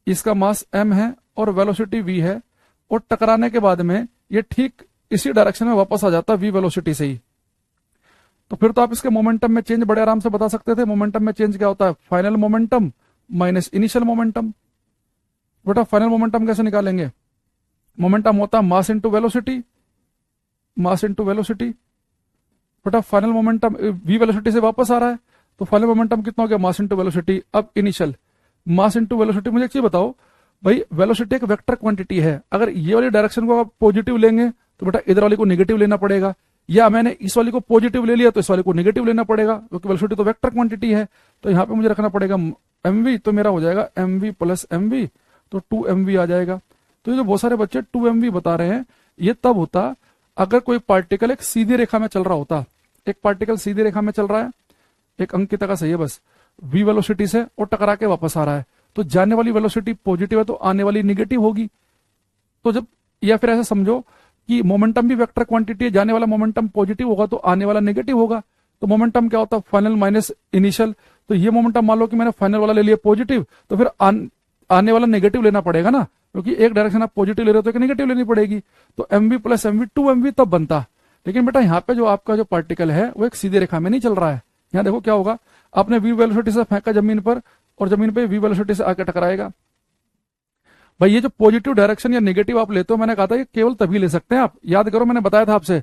इसका मास m है और वेलोसिटी v है, और टकराने के बाद में ये ठीक इसी डायरेक्शन में वापस आ जाता v वेलोसिटी से ही, तो फिर तो आप इसके मोमेंटम में चेंज बड़े आराम से बता सकते थे। मोमेंटम में चेंज क्या होता है, final momentum minus initial momentum. बेटा फाइनल मोमेंटम कैसे निकालेंगे, मोमेंटम होता है मास इंटू वेलोसिटी, मास इंटू वेलोसिटी। बेटा फाइनल मोमेंटम v वेलोसिटी से वापस आ रहा है, तो फाइनल मोमेंटम कितना हो गया, मास इंटू वेलोसिटी। अब इनिशियल मास इंटू वेलोसिटी। मुझे एक चीज बताओ भाई, वेलोसिटी एक वेक्टर क्वांटिटी है, अगर ये वाली डायरेक्शन को आप पॉजिटिव लेंगे तो बेटा इधर वाली को नेगेटिव लेना पड़ेगा, या मैंने इस वाली को पॉजिटिव ले लिया तो इस वाली को नेगेटिव लेना पड़ेगा, क्योंकि वेलोसिटी तो वेक्टर क्वांटिटी है। तो यहाँ पे मुझे रखना पड़ेगा mv, तो मेरा हो जाएगा mv प्लस mv, तो 2mv आ जाएगा। तो ये जो बहुत सारे बच्चे 2mv बता रहे हैं, ये तब होता अगर कोई पार्टिकल एक सीधी रेखा में चल रहा होता। एक पार्टिकल सीधी रेखा में चल रहा है, एक अंक की तरह सही है बस, v वेलोसिटी से, और टकरा के वापस आ रहा है, तो जाने वाली वेलोसिटी पॉजिटिव है तो आने वाली निगेटिव होगी। तो जब, या फिर ऐसा समझो कि मोमेंटम भी वेक्टर क्वांटिटी है, जाने वाला मोमेंटम पॉजिटिव होगा तो आने वाला नेगेटिव होगा। तो मोमेंटम क्या होता है, फाइनल माइनस इनिशियल। तो ये मोमेंटम मान लो कि मैंने फाइनल वाला ले लिया पॉजिटिव, तो फिर आने वाला नेगेटिव लेना पड़ेगा ना, क्योंकि एक डायरेक्शन आप पॉजिटिव ले रहे हो तो एक नेगेटिव लेनी पड़ेगी। तो mv प्लस mv 2mv तब बनता। लेकिन बेटा यहाँ पे जो आपका जो पार्टिकल है वो एक सीधी रेखा में नहीं चल रहा है। यहाँ देखो क्या होगा, आपने v वेलोसिटी से फेंका जमीन पर, और जमीन पे v वेलोसिटी से आकर टकराएगा। भाई ये जो पॉजिटिव डायरेक्शन या नेगेटिव आप लेते हो, मैंने कहा था ये केवल तभी ले सकते हैं आप, याद करो मैंने बताया था आपसे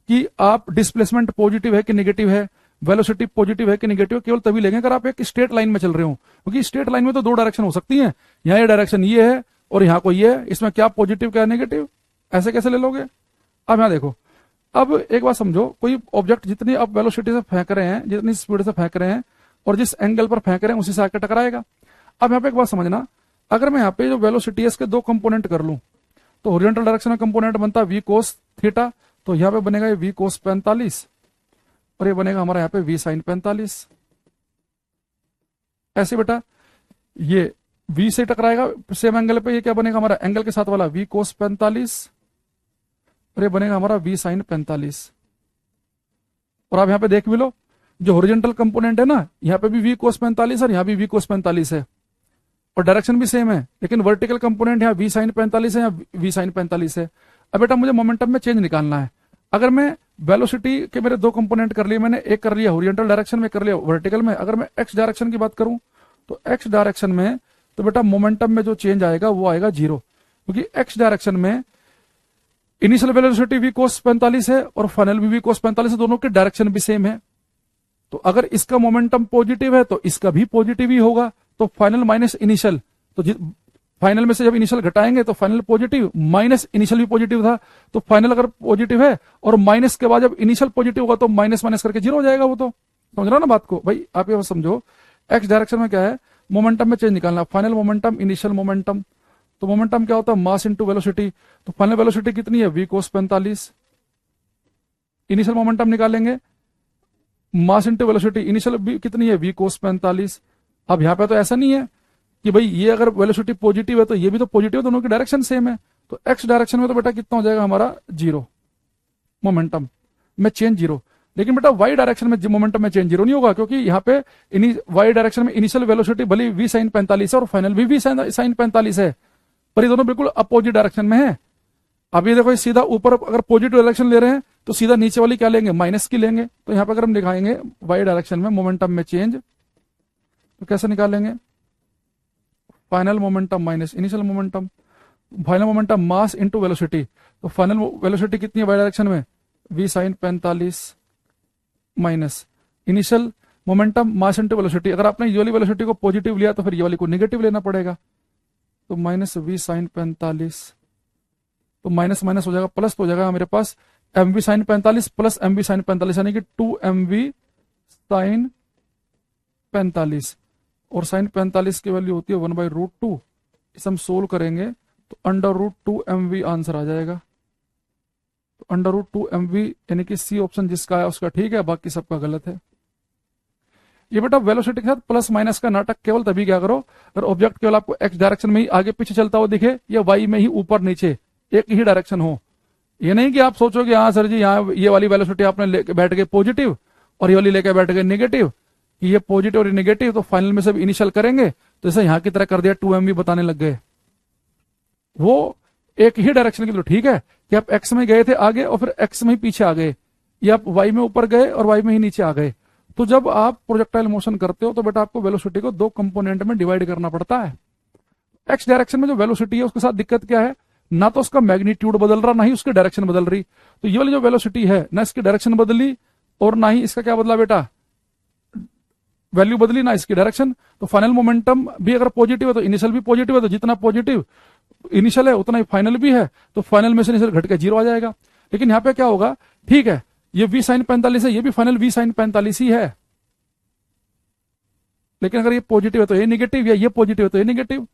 कि आप डिस्प्लेसमेंट पॉजिटिव है कि नेगेटिव है, वेलोसिटी पॉजिटिव है कि नेगेटिव है, केवल तभी लेंगे अगर आप एक स्ट्रेट लाइन में चल रहे हो, क्योंकि स्ट्रेट लाइन में तो दो डायरेक्शन हो सकती है, यहाँ ये डायरेक्शन ये है और यहाँ को ये है, इसमें क्या पॉजिटिव क्या नेगेटिव, ऐसे कैसे ले लोगे। अब यहाँ देखो, अब एक बात समझो, कोई ऑब्जेक्ट जितनी आप वेलोसिटी से फेंक रहे हैं, जितनी स्पीड से फेंक रहे हैं और जिस एंगल पर फेंक रहे हैं उसी से आकर टकराएगा। अब यहाँ पे एक बात समझना, अगर मैं यहाँ पे जो वेलोसिटी है इसके दो कंपोनेंट कर लूं, तो हॉरिजॉन्टल डायरेक्शन में कंपोनेंट बनता है वी कोस थीटा, तो यहाँ पे बनेगा ये वी कोस 45 और ये बनेगा हमारा यहाँ पे वी साइन 45। ऐसे बेटा ये वी से टकराएगा सेम एंगल पे, ये क्या बनेगा हमारा एंगल के साथ वाला वी कोस 45 और ये बनेगा हमारा वी साइन 45। और आप यहाँ पे देख भी लो, जो हॉरिजॉन्टल कंपोनेंट है ना, यहाँ पे भी वी कोस 45 और यहाँ भी वी कोस 45 है और डायरेक्शन भी सेम है, लेकिन वर्टिकल कंपोनेंट यहाँ वी साइन 45 है, यहाँ वी साइन 45 है। अब बेटा मुझे मोमेंटम में चेंज निकालना है। अगर मैं वेलोसिटी के मेरे दो कंपोनेंट कर लिए मैंने, एक कर लिया हॉरिजॉन्टल डायरेक्शन में, कर लिया वर्टिकल में। अगर मैं एक्स डायरेक्शन की बात करूं तो एक्स डायरेक्शन में तो बेटा मोमेंटम में जो चेंज आएगा वो आएगा 0, क्योंकि एक्स डायरेक्शन में इनिशियल वेलोसिटी वी कोस 45 है और फाइनल भी वी कोस 45 है, दोनों के डायरेक्शन भी सेम है। तो अगर इसका मोमेंटम पॉजिटिव है तो इसका भी पॉजिटिव ही होगा, तो फाइनल माइनस इनिशियल, तो फाइनल में से जब इनिशियल घटाएंगे तो फाइनल पॉजिटिव, माइनस इनिशियल भी पॉजिटिव था, तो फाइनल अगर पॉजिटिव है और माइनस के बाद जब इनिशियल पॉजिटिव होगा तो माइनस माइनस करके 0 हो जाएगा। वो तो समझ रहा ना बात को भाई, आप ये समझो एक्स डायरेक्शन में क्या है, मोमेंटम में चेंज निकालना, फाइनल मोमेंटम इनिशियल मोमेंटम। तो मोमेंटम क्या होता है, मास इंटू वेलोसिटी, तो फाइनल वेलोसिटी कितनी है वी कोस 45, इनिशियल मोमेंटम निकालेंगे मास इंटू वेलोसिटी, इनिशियल भी कितनी है वी कोस 45। अब यहाँ पे तो ऐसा नहीं है कि भाई ये अगर वेलोसिटी पॉजिटिव है तो ये भी तो पॉजिटिव, दोनों की डायरेक्शन सेम है, तो एक्स डायरेक्शन में तो बेटा कितना हो जाएगा हमारा 0, मोमेंटम में चेंज 0। लेकिन बेटा वाई डायरेक्शन में मोमेंटम में चेंज 0 नहीं होगा, क्योंकि यहाँ पे वाई डायरेक्शन में इनिशियल वेलोसिटी भले वी साइन 45 है और फाइनल भी वी साइन 45 है, पर ये दोनों बिल्कुल अपोजिट डायरेक्शन में है। अब ये देखो सीधा ऊपर अगर पॉजिटिव डायरेक्शन ले रहे हैं तो सीधा नीचे वाली क्या लेंगे, माइनस की लेंगे। तो यहाँ पे अगर हम दिखाएंगे वाई डायरेक्शन में मोमेंटम में चेंज, तो कैसे निकालेंगे, final momentum minus initial momentum, final momentum mass into velocity, तो फाइनल वेलोसिटी कितनी है वाई डायरेक्शन में V sine 45 minus initial momentum mass into velocity. अगर आपने ये वाली वेलोसिटी को पॉजिटिव लिया तो फिर ये वाली को नेगेटिव लेना पड़ेगा, तो माइनस वी साइन 45, तो माइनस माइनस हो जाएगा प्लस, तो हो जाएगा मेरे पास M V sine 45 plus M V sine 45, यानी कि 2 एम वी साइन 45, और साइन 45 की वैल्यू होती है 1/√2। इसे हम सोल्व करेंगे तो अंडर√2 mv आंसर आ जाएगा। तो अंडर√2 mv यानी कि सी ऑप्शन जिसका है उसका ठीक है, बाकी सबका गलत है। ये बेटा वेलोसिटी के साथ प्लस माइनस का नाटक केवल तभी क्या करो अगर ऑब्जेक्ट केवल आपको एक्स डायरेक्शन में ही आगे पीछे चलता हुआ दिखे या वाई में ही ऊपर नीचे एक ही डायरेक्शन हो। ये नहीं कि आप सोचोगे हाँ सर जी यहाँ ये वाली वेलोसिटी आपने लेके बैठ गए पॉजिटिव और ये वाली लेके बैठ गए नेगेटिव, ये पॉजिटिव और नेगेटिव, तो फाइनल में सब इनिशियल करेंगे तो जैसे यहां की तरह कर दिया 2 mv बताने लग गए। वो एक ही डायरेक्शन के लिए ठीक है कि आप एक्स में गए थे आगे और फिर एक्स में ही पीछे आ गए, या आप वाई में ऊपर गए और वाई में ही नीचे आ गए। तो जब आप प्रोजेक्टाइल मोशन करते हो तो बेटा आपको वेलोसिटी को दो कंपोनेंट में डिवाइड करना पड़ता है। एक्स डायरेक्शन में जो वेलोसिटी है उसके साथ दिक्कत क्या है, ना तो उसका मैग्नीट्यूड बदल रहा ना ही उसकी डायरेक्शन बदल रही। तो ये वाली जो वेलोसिटी है ना इसकी डायरेक्शन बदली और ना ही इसका क्या बदला बेटा, वैल्यू बदली, ना इसकी डायरेक्शन। तो फाइनल मोमेंटम भी अगर पॉजिटिव है तो इनिशियल भी पॉजिटिव है, तो जितना पॉजिटिव इनिशियल है उतना ही फाइनल भी है, तो फाइनल में से इनिशियल घट के 0 आ जाएगा। लेकिन यहाँ पे क्या होगा, ठीक है ये वी साइन 45 है, ये भी फाइनल वी साइन 45 ही है, लेकिन अगर ये पॉजिटिव है तो ये नेगेटिव, या ये पॉजिटिव है तो ये नेगेटिव।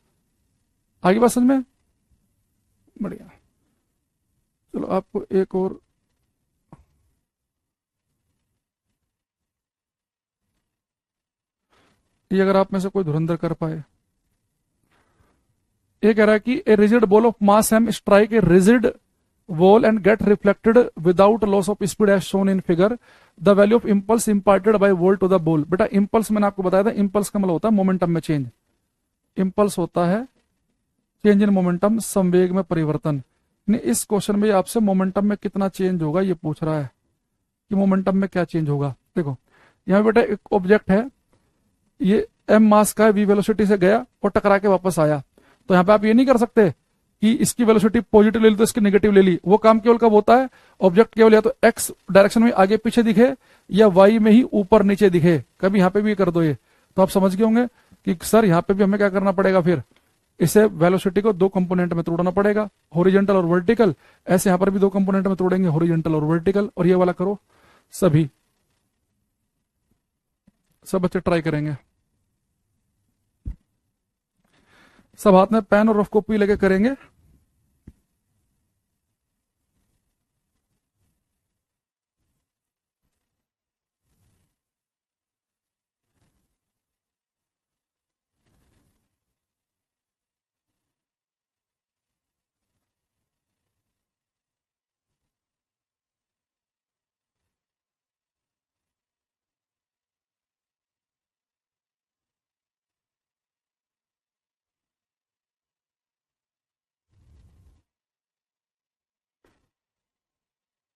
आगे बात समझ में, बढ़िया। चलो आपको एक और ये अगर आप में से कोई धुरंधर कर पाए, ये कह रहा है कि a rigid ball of mass M strike a rigid wall and get reflected without loss of speed as shown in figure, the value of impulse imparted by volt to the ball। बेटा impulse मैंने आपको बताया था, impulse का मतलब होता है momentum में चेंज, impulse होता है चेंज इन मोमेंटम, संवेग में परिवर्तन। इस क्वेश्चन में आपसे मोमेंटम में कितना चेंज होगा ये पूछ रहा है कि मोमेंटम में क्या चेंज होगा। देखो यहाँ बेटा एक ऑब्जेक्ट है, ये m मास का है, v वेलोसिटी से गया और टकरा के वापस आया, तो यहाँ पे आप ये नहीं कर सकते कि इसकी वेलोसिटी पॉजिटिव ले ली तो इसकी नेगेटिव ले ली। वो काम केवल कब होता है, ऑब्जेक्ट केवल या तो एक्स डायरेक्शन में आगे पीछे दिखे या वाई में ही ऊपर नीचे दिखे। कभी यहाँ पे भी कर दो ये, तो आप समझ गए होंगे कि सर यहाँ पे भी हमें क्या करना पड़ेगा, फिर इसे वेलोसिटी को दो कंपोनेंट में तोड़ना पड़ेगा, हॉरिजॉन्टल और वर्टिकल। ऐसे यहाँ पर भी दो कंपोनेंट में तोड़ेंगे, हॉरिजॉन्टल और वर्टिकल। और ये वाला करो, सभी सब बच्चे ट्राई करेंगे। सब हाथ में पेन और रफ कॉपी लेके करेंगे।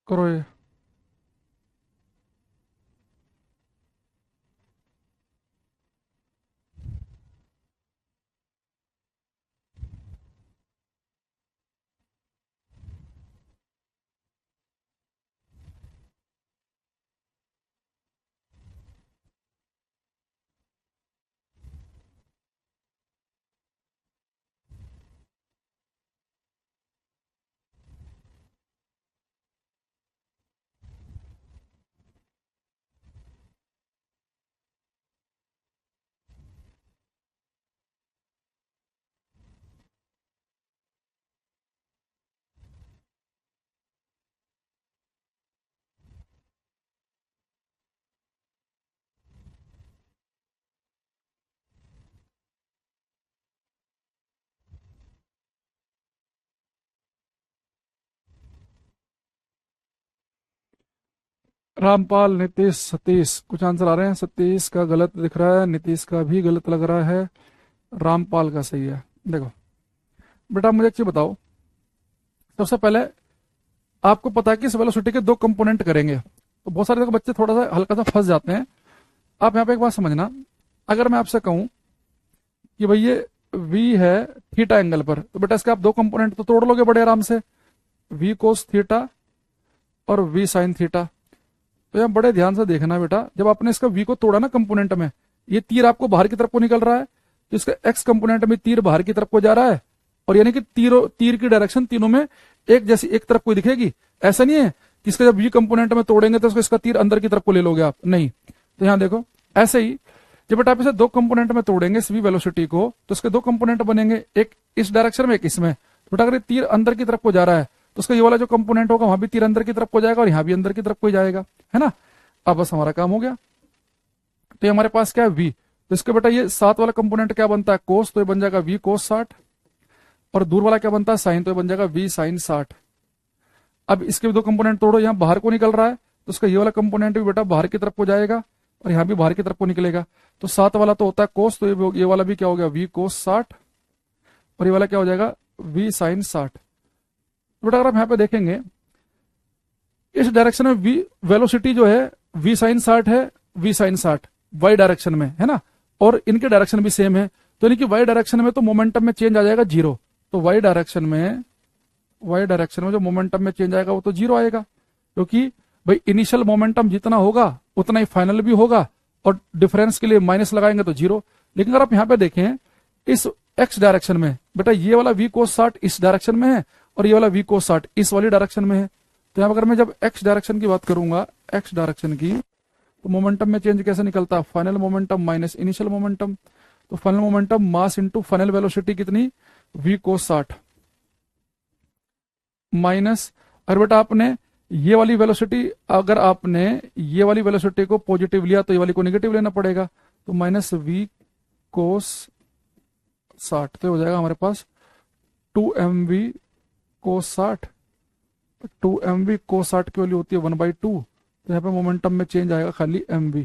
करो ये। रामपाल, नीतीश, सतीश कुछ आंसर आ रहे हैं। सतीश का गलत दिख रहा है, नीतीश का भी गलत लग रहा है, रामपाल का सही है। देखो बेटा मुझे एक चीज बताओ, सबसे पहले आपको पता है कि इस वेलोसिटी के दो कंपोनेंट करेंगे, तो बहुत सारे बच्चे थोड़ा सा हल्का सा फंस जाते हैं। आप यहाँ पे एक बात समझना, अगर मैं आपसे कहूं कि भाई ये v है थीटा एंगल पर, तो बेटा इसके आप दो कंपोनेंट तो तोड़ लोगे बड़े आराम से, v कोस थीटा और v साइन थीटा। तो यहाँ बड़े ध्यान से देखना बेटा, जब आपने इसका v को तोड़ा ना कंपोनेंट में, ये तीर आपको बाहर की तरफ को निकल रहा है, तो इसका x कंपोनेंट में तीर बाहर की तरफ को जा रहा है, और यानी कि तीर की डायरेक्शन तीनों में एक जैसी एक तरफ को दिखेगी। ऐसा नहीं है कि इसका जब v कंपोनेंट में तोड़ेंगे तो इसका तीर अंदर की तरफ को ले लोगे आप, नहीं। तो यहाँ देखो ऐसे ही जब बेटा आप इसे दो कंपोनेंट में तोड़ेंगे इस v वेलोसिटी को, तो इसके दो कंपोनेंट बनेंगे, एक इस डायरेक्शन में एक इसमें। तो बेटा अगर ये तीर अंदर की तरफ को जा रहा है तो उसका ये वाला जो कंपोनेंट होगा वहां भी तीर अंदर की तरफ को जाएगा और यहाँ भी अंदर की तरफ को जाएगा, है ना। अब बस हमारा काम हो गया। तो ये हमारे पास क्या है v, तो इसके बेटा ये सात वाला कंपोनेंट क्या बनता है कोस, तो ये बन जाएगा v कोस 60, और दूर वाला क्या बनता है साइन, तो ये बन जाएगा v साइन 60। अब इसके भी दो कंपोनेंट तोड़ो, यहाँ बाहर को निकल रहा है तो उसका ये वाला कंपोनेंट भी बेटा बाहर की तरफ को जाएगा और यहाँ भी बाहर की तरफ को निकलेगा। तो 7 वाला तो होता है कोस, तो ये वाला भी क्या हो गया v कोस 60, और ये वाला क्या हो जाएगा v साइन 60। बेटा अगर आप यहाँ पे देखेंगे इस डायरेक्शन में v वेलोसिटी जो है v साइन 60 है, v साइन 60 y डायरेक्शन में है ना, और इनके डायरेक्शन भी सेम है, तो यानी कि y डायरेक्शन में तो मोमेंटम में चेंज आ जाएगा जीरो। तो y डायरेक्शन में जो मोमेंटम में चेंज आएगा वो तो जीरो आएगा, क्योंकि भाई इनिशियल मोमेंटम जितना होगा उतना ही फाइनल भी होगा, और डिफरेंस के लिए माइनस लगाएंगे तो जीरो। लेकिन अगर आप यहाँ पे देखें इस x डायरेक्शन में, बेटा ये वाला v कोस 60 इस डायरेक्शन में है और ये वाला v कोस 60 इस वाली डायरेक्शन में है। तो यहाँ अगर मैं जब x डायरेक्शन की बात करूंगा, x डायरेक्शन की, तो मोमेंटम में चेंज कैसे निकलता है, final momentum minus initial momentum. तो final momentum mass into final velocity कितनी, v कोस 60 माइनस, अगर बेटा आपने ये वाली वेलोसिटी, अगर आपने ये वाली वेलोसिटी को पॉजिटिव लिया तो ये वाली को नेगेटिव लेना पड़ेगा, तो माइनस v कोस 60, तो हो जाएगा हमारे पास 2mv कोस 60। 2mv कोस 60 की वैल्यू होती है 1/2, तो यहाँ पे मोमेंटम में चेंज आएगा खाली mv,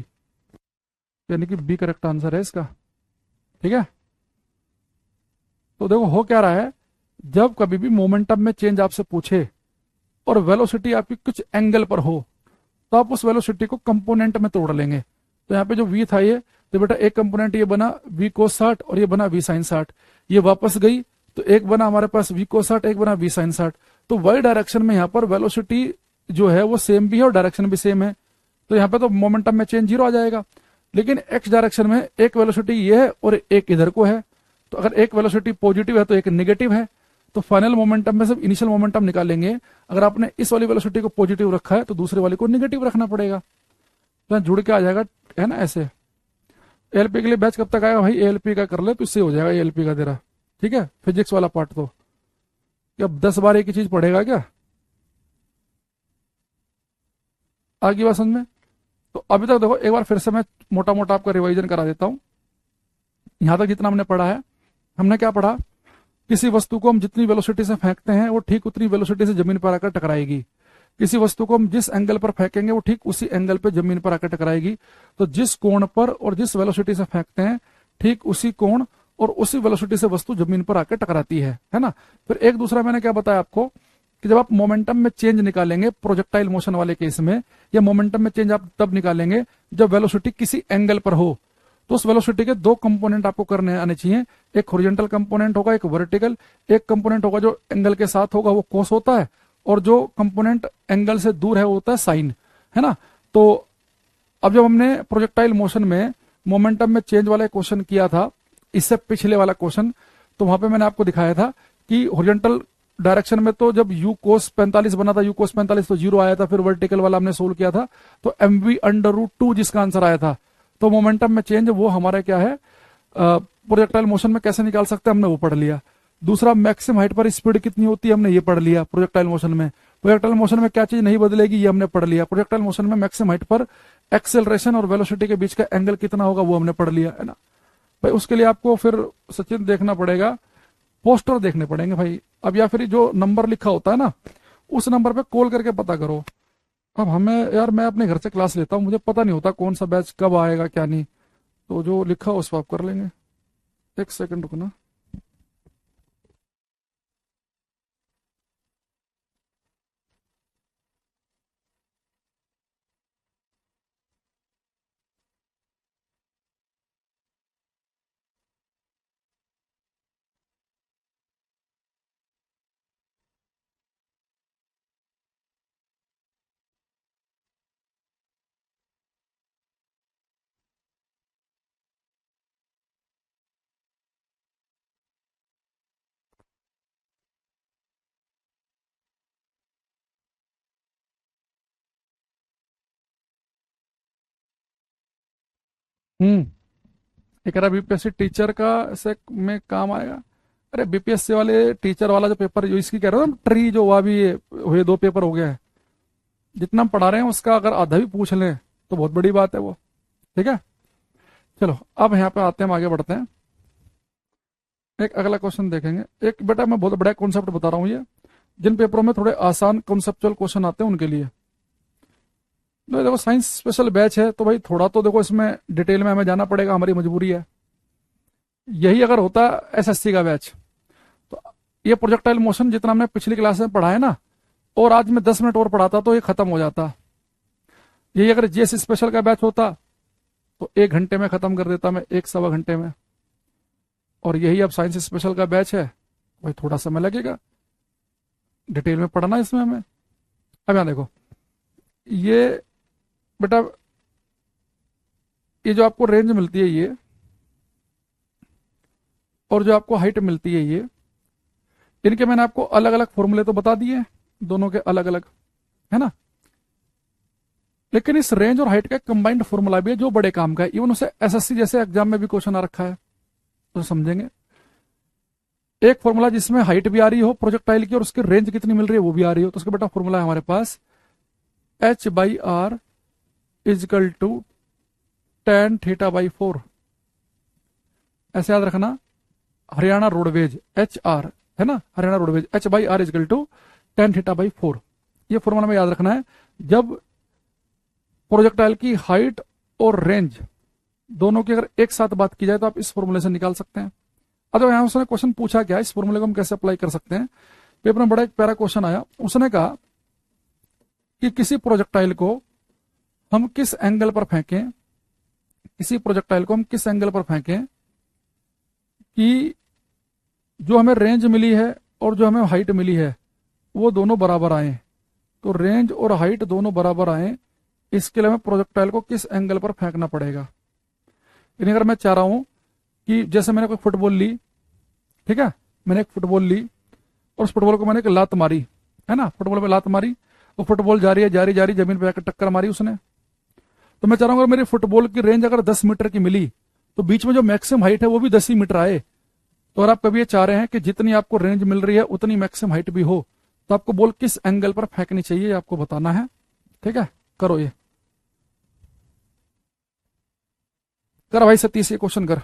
यानी कि बी करेक्ट आंसर है इसका। ठीक है, तो देखो हो क्या रहा है, जब कभी भी मोमेंटम में चेंज आपसे पूछे और वेलोसिटी आपकी कुछ एंगल पर हो, तो आप उस वेलोसिटी को कंपोनेंट में तोड़ लेंगे। तो यहाँ पे जो v था ये, तो बेटा एक कंपोनेंट ये बना v कोस 60 और ये बना v साइन 60, ये वापस गई तो एक बना हमारे पास v cos 60, एक बना v sin 60। तो y डायरेक्शन में यहाँ पर वेलोसिटी जो है वो सेम भी है और डायरेक्शन भी सेम है, तो यहाँ पे तो मोमेंटम में चेंज 0 आ जाएगा। लेकिन x डायरेक्शन में एक वेलोसिटी ये है और एक इधर को है, तो अगर एक वेलोसिटी पॉजिटिव है तो एक नेगेटिव है, तो फाइनल मोमेंटम में सब इनिशियल मोमेंटम निकालेंगे। अगर आपने इस वाली वेलोसिटी को पॉजिटिव रखा है तो दूसरे वाले को नेगेटिव रखना पड़ेगा, तो जुड़ के आ जाएगा, है ना। ऐसे एएलपी के लिए बैच कब तक आएगा भाई, एएलपी का कर ले तो इससे हो जाएगा एएलपी का तेरा, ठीक है। फिजिक्स वाला पार्ट तो अब 10 बार एक ही चीज पढ़ेगा क्या, आगे बात समझ में। तो अभी तक देखो एक बार फिर से मैं मोटा मोटा आपका रिवाइजन करा देता हूं। यहां तक जितना हमने पढ़ा है, हमने क्या पढ़ा, किसी वस्तु को हम जितनी वेलोसिटी से फेंकते हैं वो ठीक उतनी वेलोसिटी से जमीन पर आकर टकराएगी। किसी वस्तु को हम जिस एंगल पर फेंकेंगे वो ठीक उसी एंगल पर जमीन पर आकर टकराएगी। तो जिस कोण पर और जिस वेलोसिटी से फेंकते हैं ठीक उसी कोण और उसी वेलोसिटी से वस्तु जमीन पर आकर टकराती है ना। फिर एक दूसरा मैंने क्या बताया आपको कि जब आप मोमेंटम में चेंज निकालेंगे प्रोजेक्टाइल मोशन वाले केस में, या मोमेंटम में चेंज आप तब निकालेंगे जब वेलोसिटी किसी एंगल पर हो, तो उस वेलोसिटी के दो कंपोनेंट आपको करने आने चाहिए। एक हॉरिजॉन्टल कंपोनेंट होगा, एक वर्टिकल। एक कंपोनेंट होगा जो एंगल के साथ होगा, वो कोस होता है, और जो कंपोनेंट एंगल से दूर है वो होता है साइन, है ना। तो अब जब हमने प्रोजेक्टाइल मोशन में मोमेंटम में चेंज वाला क्वेश्चन किया था, इससे पिछले वाला क्वेश्चन, तो वहां पे मैंने आपको दिखाया था कि हॉरिजॉन्टल डायरेक्शन में तो जब u cos 45 बना था, u cos 45 तो 0 आया था। फिर वर्टिकल वाला हमने सोल्व किया था तो mv/√2 जिसका आंसर आया था। तो मोमेंटम में चेंज वो हमारा क्या है, प्रोजेक्टाइल मोशन में कैसे निकाल सकते हैं हमने वो पढ़ लिया। दूसरा मैक्सिमम हाइट पर स्पीड कितनी होती है हमने ये पढ़ लिया। प्रोजेक्टाइल मोशन में, प्रोजेक्टाइल मोशन में क्या चीज नहीं बदलेगी ये हमने पढ़ लिया। प्रोजेक्टाइल मोशन में मैक्सिमम हाइट पर एक्सेलरेशन और वेलोसिटी के बीच का एंगल कितना होगा वो हमने पढ़ लिया, है ना भाई। उसके लिए आपको फिर सचिन देखना पड़ेगा, पोस्टर देखने पड़ेंगे भाई। अब या फिर जो नंबर लिखा होता है ना उस नंबर पे कॉल करके पता करो। अब हमें यार, मैं अपने घर से क्लास लेता हूँ, मुझे पता नहीं होता कौन सा बैच कब आएगा क्या नहीं, तो जो लिखा हो उस पर आप कर लेंगे। एक सेकंड रुकना। हम्म एक बीपीएससी टीचर का ऐसे में काम आएगा। अरे बीपीएससी वाले टीचर वाला जो पेपर जो इसकी कह रहे हो ना, ट्री जो हुआ भी हुए 2 पेपर हो गया है, जितना हम पढ़ा रहे हैं उसका अगर आधा भी पूछ लें तो बहुत बड़ी बात है वो, ठीक है। चलो अब यहाँ पे आते हैं, हम आगे बढ़ते हैं। एक अगला क्वेश्चन देखेंगे। एक बेटा मैं बहुत बड़ा कॉन्सेप्ट बता रहा हूँ, ये जिन पेपरों में थोड़े आसान कॉन्सेप्चुअल क्वेश्चन आते हैं उनके लिए। तो देखो साइंस स्पेशल बैच है तो भाई थोड़ा तो देखो इसमें डिटेल में हमें जाना पड़ेगा, हमारी मजबूरी है। यही अगर होता एसएससी का बैच तो ये प्रोजेक्टाइल मोशन जितना हमने पिछली क्लास में पढ़ा है ना, और आज मैं 10 मिनट और पढ़ाता तो ये खत्म हो जाता। यही अगर जीएस स्पेशल का बैच होता तो 1 घंटे में खत्म कर देता मैं, 1 सवा घंटे में। और यही अब साइंस स्पेशल का बैच है, भाई थोड़ा समय लगेगा डिटेल में पढ़ना इसमें हमें। अब यहाँ देखो, ये बेटा ये जो आपको रेंज मिलती है ये, और जो आपको हाइट मिलती है ये, इनके मैंने आपको अलग अलग फॉर्मूले तो बता दिए हैं, दोनों के अलग अलग, है ना। लेकिन इस रेंज और हाइट का कंबाइंड फॉर्मूला भी है जो बड़े काम का है। इवन उसे एसएससी जैसे एग्जाम में भी क्वेश्चन आ रखा है तो समझेंगे। एक फॉर्मूला जिसमें हाइट भी आ रही हो प्रोजेक्टाइल की और उसकी रेंज कितनी मिल रही है वो भी आ रही हो, तो उसका बेटा फॉर्मूला है हमारे पास h/r इजकल टू tan θ/4। ऐसे याद रखना, हरियाणा रोडवेज HR है ना, Haryana roadways h/r is equal to tan θ/4। ये फॉर्मूला में याद रखना है जब प्रोजेक्टाइल की हाइट और रेंज दोनों की अगर एक साथ बात की जाए तो आप इस फॉर्मूले से निकाल सकते हैं। अब यहां उसने क्वेश्चन पूछा क्या, इस फॉर्मूले को हम कैसे अप्लाई कर सकते हैं। पेपर में बड़ा एक प्यारा क्वेश्चन आया, उसने कहा कि किसी प्रोजेक्टाइल को हम किस एंगल पर फेंकें, किसी प्रोजेक्टाइल को हम किस एंगल पर फेंकें कि जो हमें रेंज मिली है और जो हमें हाइट मिली है वो दोनों बराबर आए। तो रेंज और हाइट दोनों बराबर आए, इसके लिए हमें प्रोजेक्टाइल को किस एंगल पर फेंकना पड़ेगा। यानी अगर मैं चाह रहा हूं कि जैसे मैंने कोई फुटबॉल ली, ठीक है, मैंने एक फुटबॉल ली और उस फुटबॉल को मैंने एक लात मारी, है ना, फुटबॉल पे लात मारी, वो फुटबॉल जा रही है, जा रही जा रही, जमीन पे जाकर टक्कर मारी उसने। तो मैं चाह रहा हूँ अगर मेरी फुटबॉल की रेंज अगर 10 मीटर की मिली तो बीच में जो मैक्सिमम हाइट है वो भी 10 ही मीटर आए। तो अगर आप कभी ये चाह रहे हैं कि जितनी आपको रेंज मिल रही है उतनी मैक्सिमम हाइट भी हो, तो आपको बॉल किस एंगल पर फेंकनी चाहिए आपको बताना है। ठीक है, करो ये, कर भाई सतीश ये क्वेश्चन कर।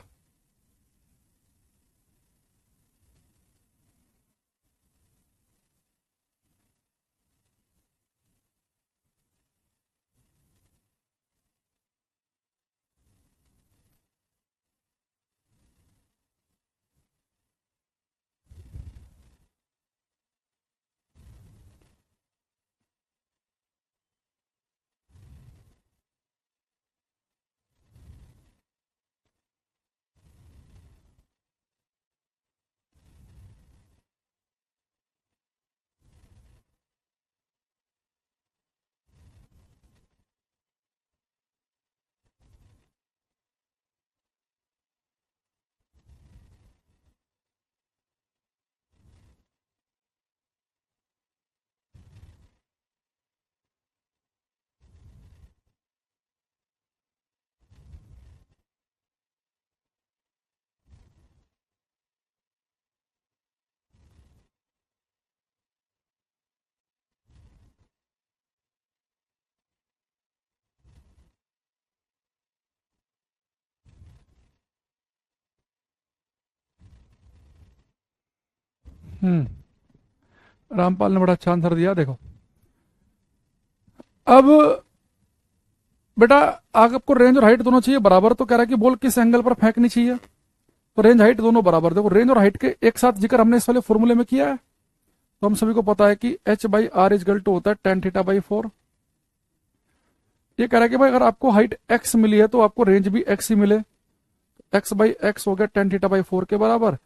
हम्म, रामपाल ने बड़ा अच्छा आंसर दिया। देखो अब बेटा, आपको रेंज और हाइट दोनों चाहिए बराबर, तो कह रहा है कि बॉल किस एंगल पर फेंकनी चाहिए। तो रेंज हाइट दोनों बराबर। देखो रेंज और हाइट के एक साथ जिक्र हमने इस वाले फॉर्मूले में किया है। तो हम सभी को पता है कि H by R is equal to होता है टेन थीटा बाई 4। ये कह रहा है कि भाई अगर आपको हाइट एक्स मिली है तो आपको रेंज भी एक्स ही मिले। एक्स बाई एक्स हो गया टेन थीटा बाई 4 के बराबर।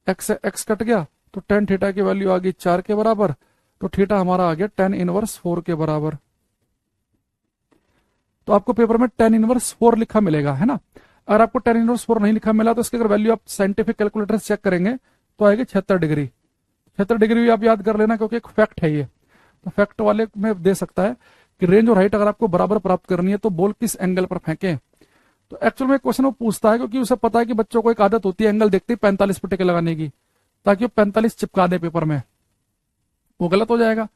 एक्स से एक्स कट गया तो टेन थीटा की वैल्यू आ गई 4 के बराबर। तो थीटा हमारा आ गया टेन इनवर्स 4 के बराबर। तो आपको पेपर में टेन इनवर्स 4 लिखा मिलेगा, है ना। अगर आपको टेन इनवर्स 4 नहीं लिखा मिला तो इसकी अगर वैल्यू आप साइंटिफिक कैलकुलेटर से चेक करेंगे तो आएगी 76 डिग्री। 76 डिग्री भी आप याद कर लेना क्योंकि एक फैक्ट है ये। तो फैक्ट वाले में दे सकता है कि रेंज और हाइट अगर आपको बराबर प्राप्त करनी है तो बॉल किस एंगल पर फेंकें। तो एक्चुअल में क्वेश्चन वो पूछता है क्योंकि उसे पता है कि बच्चों को एक आदत होती है एंगल देखते ही 45 पे टिक लगाने की, ताकि वो 45 चिपका दे पेपर में। वो गलत हो जाएगा।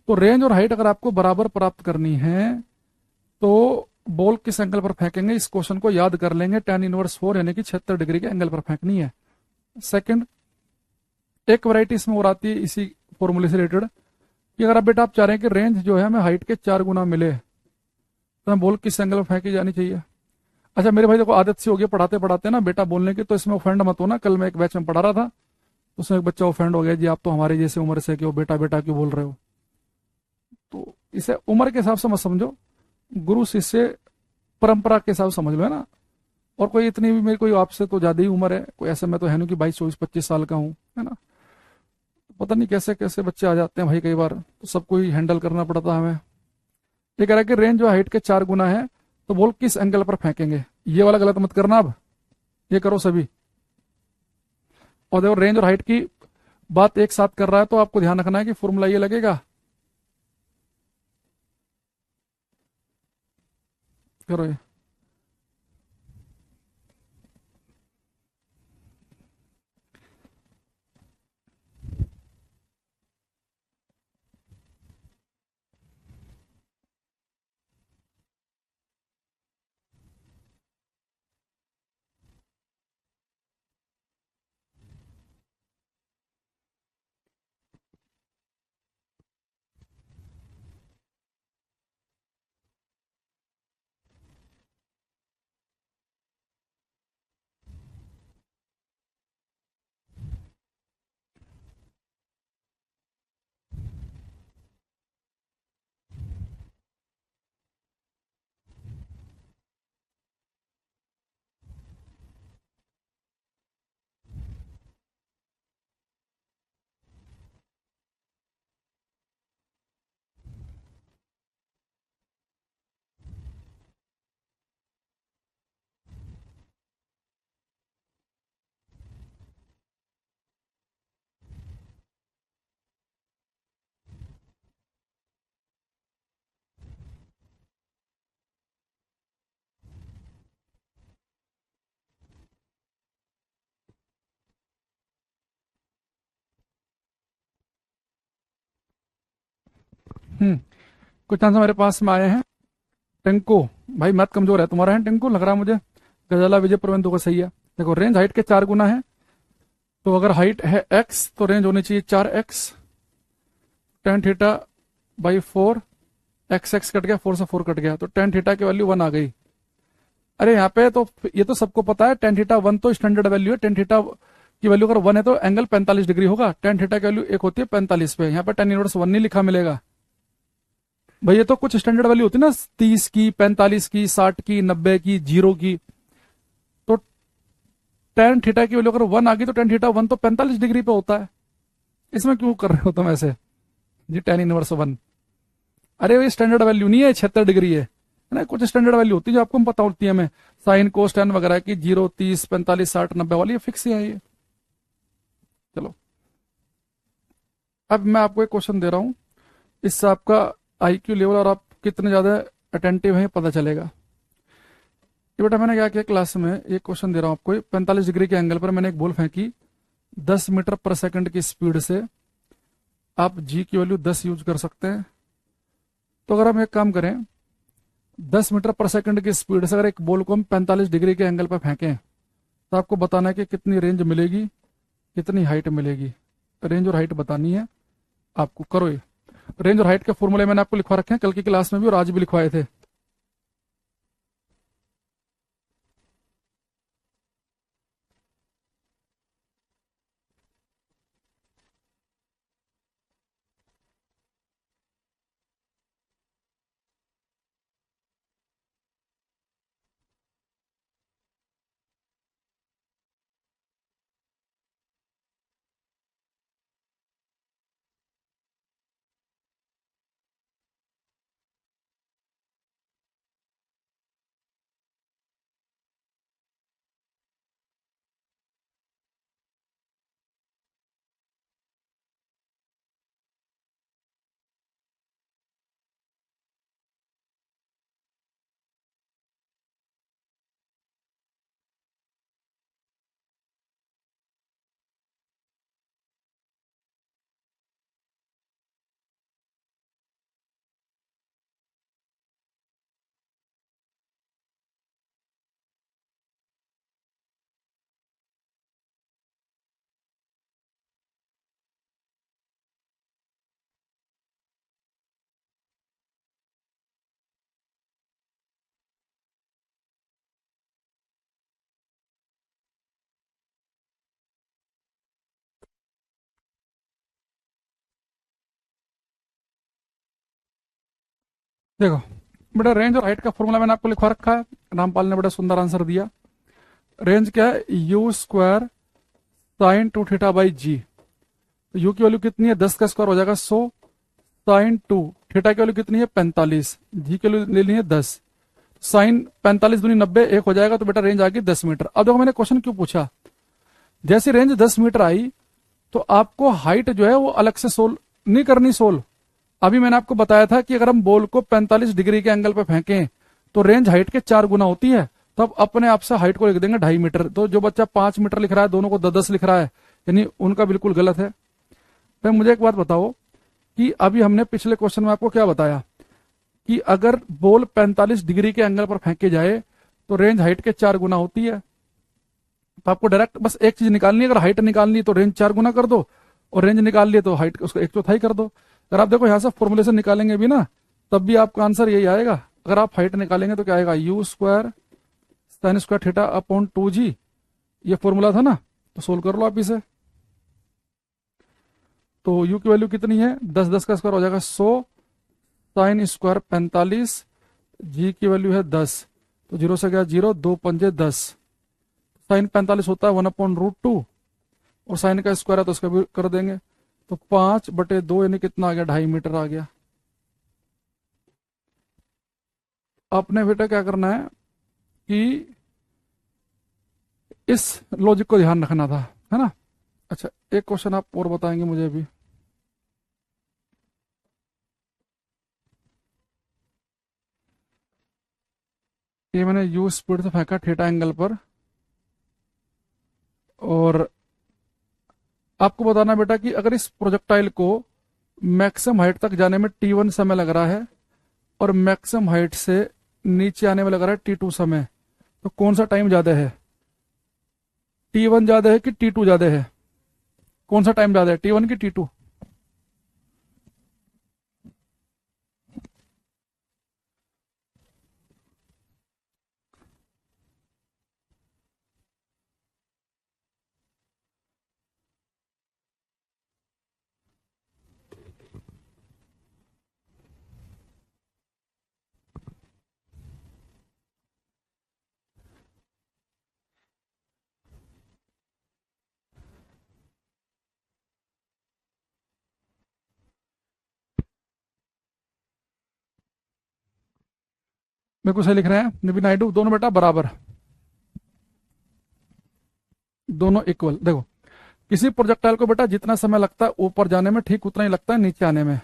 तो रेंज और हाइट अगर आपको बराबर प्राप्त करनी है तो बॉल किस एंगल पर फेंकेंगे, इस क्वेश्चन को याद कर लेंगे। टेन इनवर्स 4 यानी कि 76 डिग्री के एंगल पर फेंकनी है। सेकंड, एक वैरायटी इसमें और आती है इसी फॉर्मूले से रिलेटेड, कि अगर आप बेटा आप चाह रहे हैं कि रेंज जो है हमें हाइट के 4 गुना मिले तो हमें बॉल किस एंगल पर फेंकी जानी चाहिए। अच्छा मेरे भाई देखो आदत सी हो गई पढ़ाते पढ़ाते ना बेटा बोलने की, तो इसमें ऑफेंड मत होना। कल मैं एक बैच में पढ़ा रहा था, उसमें एक बच्चा ऑफेंड हो गया, जी आप तो हमारे जैसे उम्र से क्यों बेटा बेटा क्यों बोल रहे हो। तो इसे उम्र के हिसाब से मत समझो, गुरु शिष्य परंपरा के हिसाब से समझ लो, है ना। और कोई इतनी भी मेरी कोई आपसे तो ज्यादा ही उम्र है, कोई ऐसे में तो है नहीं कि 22 24 25 साल का हूँ, है ना। पता नहीं कैसे कैसे बच्चे आ जाते हैं भाई कई बार, तो सबको ही हैंडल करना पड़ता है हमें। ये कह रहा है कि रेंज जो हाइट के 4 गुना है तो बॉल किस एंगल पर फेंकेंगे। ये वाला गलत मत करना अब, ये करो सभी। और देखो रेंज और हाइट की बात एक साथ कर रहा है तो आपको ध्यान रखना है कि फॉर्मूला ये लगेगा। करो ये। कुछ आंसर मेरे पास में आए हैं। टिंकू, भाई मैथ कमजोर है तुम्हारा, है टिंकू लग रहा है मुझे। गजाला विजय प्रबंधु का सही है। देखो रेंज हाइट के 4 गुना है, तो अगर हाइट है x तो रेंज होनी चाहिए 4x। Tan theta by 4, x x cut गया, 4 से 4 कट गया, तो टेन थीटा की वैल्यू 1 आ गई। अरे यहाँ पे तो ये तो सबको पता है, टेन थीटा 1 तो स्टैंडर्ड वैल्यू है। टेन थीटा की वैल्यू अगर 1 है तो एंगल 45 डिग्री होगा। टेन थीटा की वैल्यू एक होती है 45 पे, यहाँ पे टेन इनवर्स 1 नहीं लिखा मिलेगा। भाई ये तो कुछ स्टैंडर्ड वैल्यू होती है ना, 30 की, 45 की, 60 की, 90 की, 0 की। तो टेन थीटा की वैल्यू अगर 1 आ गई तो टेन थीटा 1 तो 45 डिग्री पे होता है। इसमें क्यों कर रहे हो तुम ऐसे जी, टेन इनवर्स 1? अरे ये स्टैंडर्ड वैल्यू नहीं है, 76 डिग्री है ना। कुछ स्टैंडर्ड वैल्यू होती है जो आपको पता होती है हमें, साइन कोस टेन वगैरह की, 0, 30, 45, 60, 90 वाली, ये फिक्स ही है ये। चलो अब मैं आपको एक क्वेश्चन दे रहा हूं, इससे आपका आईक्यू लेवल और आप कितने ज्यादा अटेंटिव हैं पता चलेगा। ये बेटा मैंने क्या किया क्लास में, एक क्वेश्चन दे रहा हूं आपको। 45 डिग्री के एंगल पर मैंने एक बॉल फेंकी 10 मीटर पर सेकंड की स्पीड से। आप जी की वैल्यू 10 यूज कर सकते हैं। तो अगर हम एक काम करें, 10 मीटर पर सेकंड की स्पीड से अगर एक बॉल को हम 45 डिग्री के एंगल पर फेंकें, तो आपको बताना है कि कितनी रेंज मिलेगी, कितनी हाइट मिलेगी। रेंज और हाइट बतानी है आपको। करो ये। रेंज और हाइट के फॉर्मूले मैंने आपको लिखवा रखे हैं कल की क्लास में भी और आज भी लिखवाए थे। देखो बेटा, रेंज और हाइट का फॉर्मूला मैंने आपको लिखवा रखा है। रामपाल ने बड़ा सुंदर आंसर दिया। रेंज क्या है, you square sine 2 theta by G. U की वैल्यू कितनी है, 10 का स्क्वायर हो जाएगा 100, साइन 2 थीटा की वैल्यू कितनी है 45, जी की वैल्यू ले ली है 10, साइन 45 दूनी 90, एक हो जाएगा, तो बेटा रेंज आ गई 10 मीटर। अब देखो मैंने क्वेश्चन क्यों पूछा, जैसे रेंज 10 मीटर आई तो आपको हाइट जो है वो अलग से सोल्व नहीं करनी। सोल्व अभी मैंने आपको बताया था कि अगर हम बॉल को 45 डिग्री के एंगल पे फेंकें तो रेंज हाइट के 4 गुना होती है। तो अब अपने आप से हाइट को लिख देंगे 2.5 मीटर। तो जो बच्चा 5 मीटर लिख रहा है, दोनों को 10 लिख रहा है, यानी उनका बिल्कुल गलत है। भाई मुझे एक बात बताओ कि अभी हमने पिछले क्वेश्चन में आपको क्या बताया कि अगर बॉल 45 डिग्री के एंगल पर फेंके जाए तो रेंज हाइट के 4 गुना होती है। तो आपको डायरेक्ट बस एक चीज निकालनी है, अगर हाइट निकालनी है तो रेंज 4 गुना कर दो, और रेंज निकाल लिए तो हाइट उसको 1/4 कर दो। अगर आप देखो यहाँ से फॉर्मुलेशन निकालेंगे भी ना, तब भी आपका आंसर यही आएगा। अगर आप हाइट निकालेंगे तो क्या आएगा, you square sine square theta upon 2g, ये फॉर्मूला था ना, तो सोल्व कर लो आप इसे। तो यू की वैल्यू कितनी है, 10, 10 का स्क्वायर हो जाएगा 100, साइन स्क्वायर 45, जी की वैल्यू है 10, तो 0 से गया 0, 2 पंजे 10, साइन 45 होता है 1/√2, और साइन का स्क्वायर है तो उसका भी कर देंगे, तो 5/2 यानी कितना आ गया, 2.5 मीटर आ गया। आपने बेटा क्या करना है कि इस लॉजिक को ध्यान रखना था, है ना। अच्छा एक क्वेश्चन आप और बताएंगे मुझे अभी। ये मैंने यू स्पीड से फेंका थीटा एंगल पर, और आपको बताना बेटा कि अगर इस प्रोजेक्टाइल को मैक्सिमम हाइट तक जाने में T1 समय लग रहा है और मैक्सिमम हाइट से नीचे आने में लग रहा है T2 समय, तो कौन सा टाइम ज्यादा है? T1 ज्यादा है कि T2 ज्यादा है? कौन सा टाइम ज्यादा है, T1 की T2? मेरे को सही लिख रहे हैं नितिन नायडू, दोनों बेटा बराबर, दोनों इक्वल। देखो, किसी प्रोजेक्टाइल को बेटा जितना समय लगता है ऊपर जाने में, ठीक उतना ही लगता है नीचे आने में,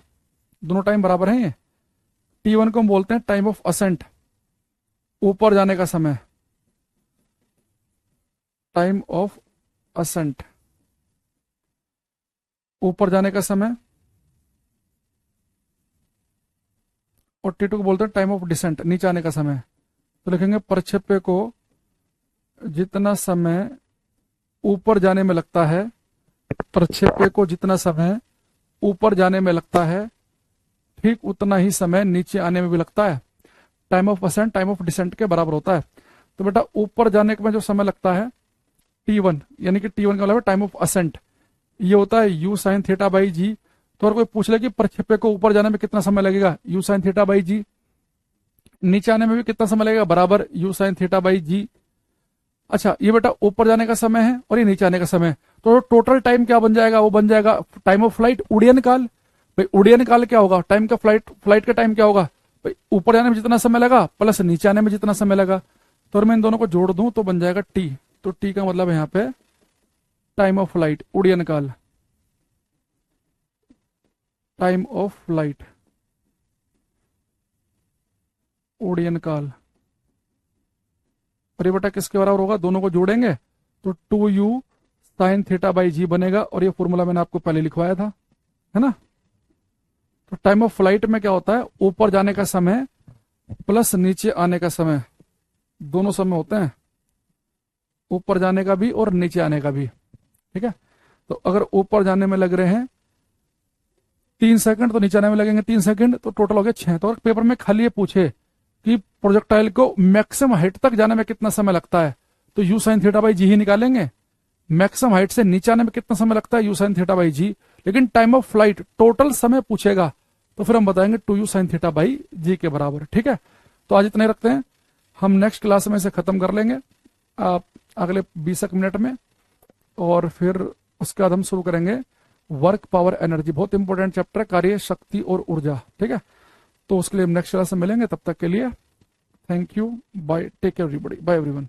दोनों टाइम बराबर है ये। T1 को हम बोलते हैं टाइम ऑफ असेंट, ऊपर जाने का समय, टाइम ऑफ असेंट, ऊपर जाने का समय। और T2 को बोलते हैं टाइम ऑफ डिसेंट, नीचे आने का समय। तो लिखेंगे प्रक्षेप्य को जितना समय ऊपर जाने में लगता है, प्रक्षेप्य को जितना समय ऊपर जाने में लगता है, ठीक उतना ही समय नीचे आने में भी लगता है। Time of ascent time of descent के बराबर होता है। तो बेटा ऊपर जाने में जो समय लगता है T1, यानी कि T1 का मतलब टाइम ऑफ असेंट, ये होता है U sin थीटा बाई जी। तो अगर कोई पूछ ले कि प्रक्षेप्य को ऊपर जाने में कितना समय लगेगा, U sin थीटा बाई जी, नीचे आने में भी कितना समय लगेगा, बराबर U sin थीटा बाई जी। अच्छा, ये बेटा ऊपर जाने का समय है और ये नीचे आने का समय है, तो टोटल टाइम क्या बन जाएगा, वो बन जाएगा टाइम ऑफ फ्लाइट, उड़ियन काल। भाई उड़ियन काल क्या होगा, टाइम का फ्लाइट का टाइम क्या होगा, भाई ऊपर जाने में जितना समय लगा प्लस नीचे आने में जितना समय लगा। तो अगर मैं इन दोनों को जोड़ दूं तो बन जाएगा T। तो T का मतलब है यहाँ पे टाइम ऑफ फ्लाइट, उड़ियन काल, टाइम ऑफ फ्लाइट, उड़ियन काल। और ये बेटा किसके बराबर होगा, दोनों को जोड़ेंगे तो 2U sin थीटा बाई जी बनेगा, और ये फॉर्मूला मैंने आपको पहले लिखवाया था, है ना। तो टाइम ऑफ फ्लाइट में क्या होता है, ऊपर जाने का समय प्लस नीचे आने का समय, दोनों समय होते हैं, ऊपर जाने का भी और नीचे आने का भी, ठीक है। तो अगर ऊपर जाने में लग रहे हैं 3 सेकंड तो नीचे आने में लगेंगे 3 सेकंड, तो टोटल हो गया 6। तो अगर पेपर में खाली ये पूछे कि प्रोजेक्टाइल को मैक्सिमम हाइट तक जाने में कितना समय लगता है, तो U sin थीटा बाई जी ही निकालेंगे। मैक्सिमम हाइट से नीचे आने में कितना समय लगता है, U sin थीटा बाई जी। लेकिन टाइम ऑफ फ्लाइट टोटल समय पूछेगा तो फिर हम बताएंगे 2U sin थीटा बाई जी के बराबर, ठीक है। तो आज इतने रखते हैं, हम नेक्स्ट क्लास में इसे खत्म कर लेंगे आप अगले 20 मिनट में, और फिर उसके बाद हम शुरू करेंगे वर्क पावर एनर्जी, बहुत इंपॉर्टेंट चैप्टर, कार्य शक्ति और ऊर्जा, ठीक है। तो उसके लिए हम नेक्स्ट क्लास में मिलेंगे, तब तक के लिए thank you, bye, take care everybody, bye everyone.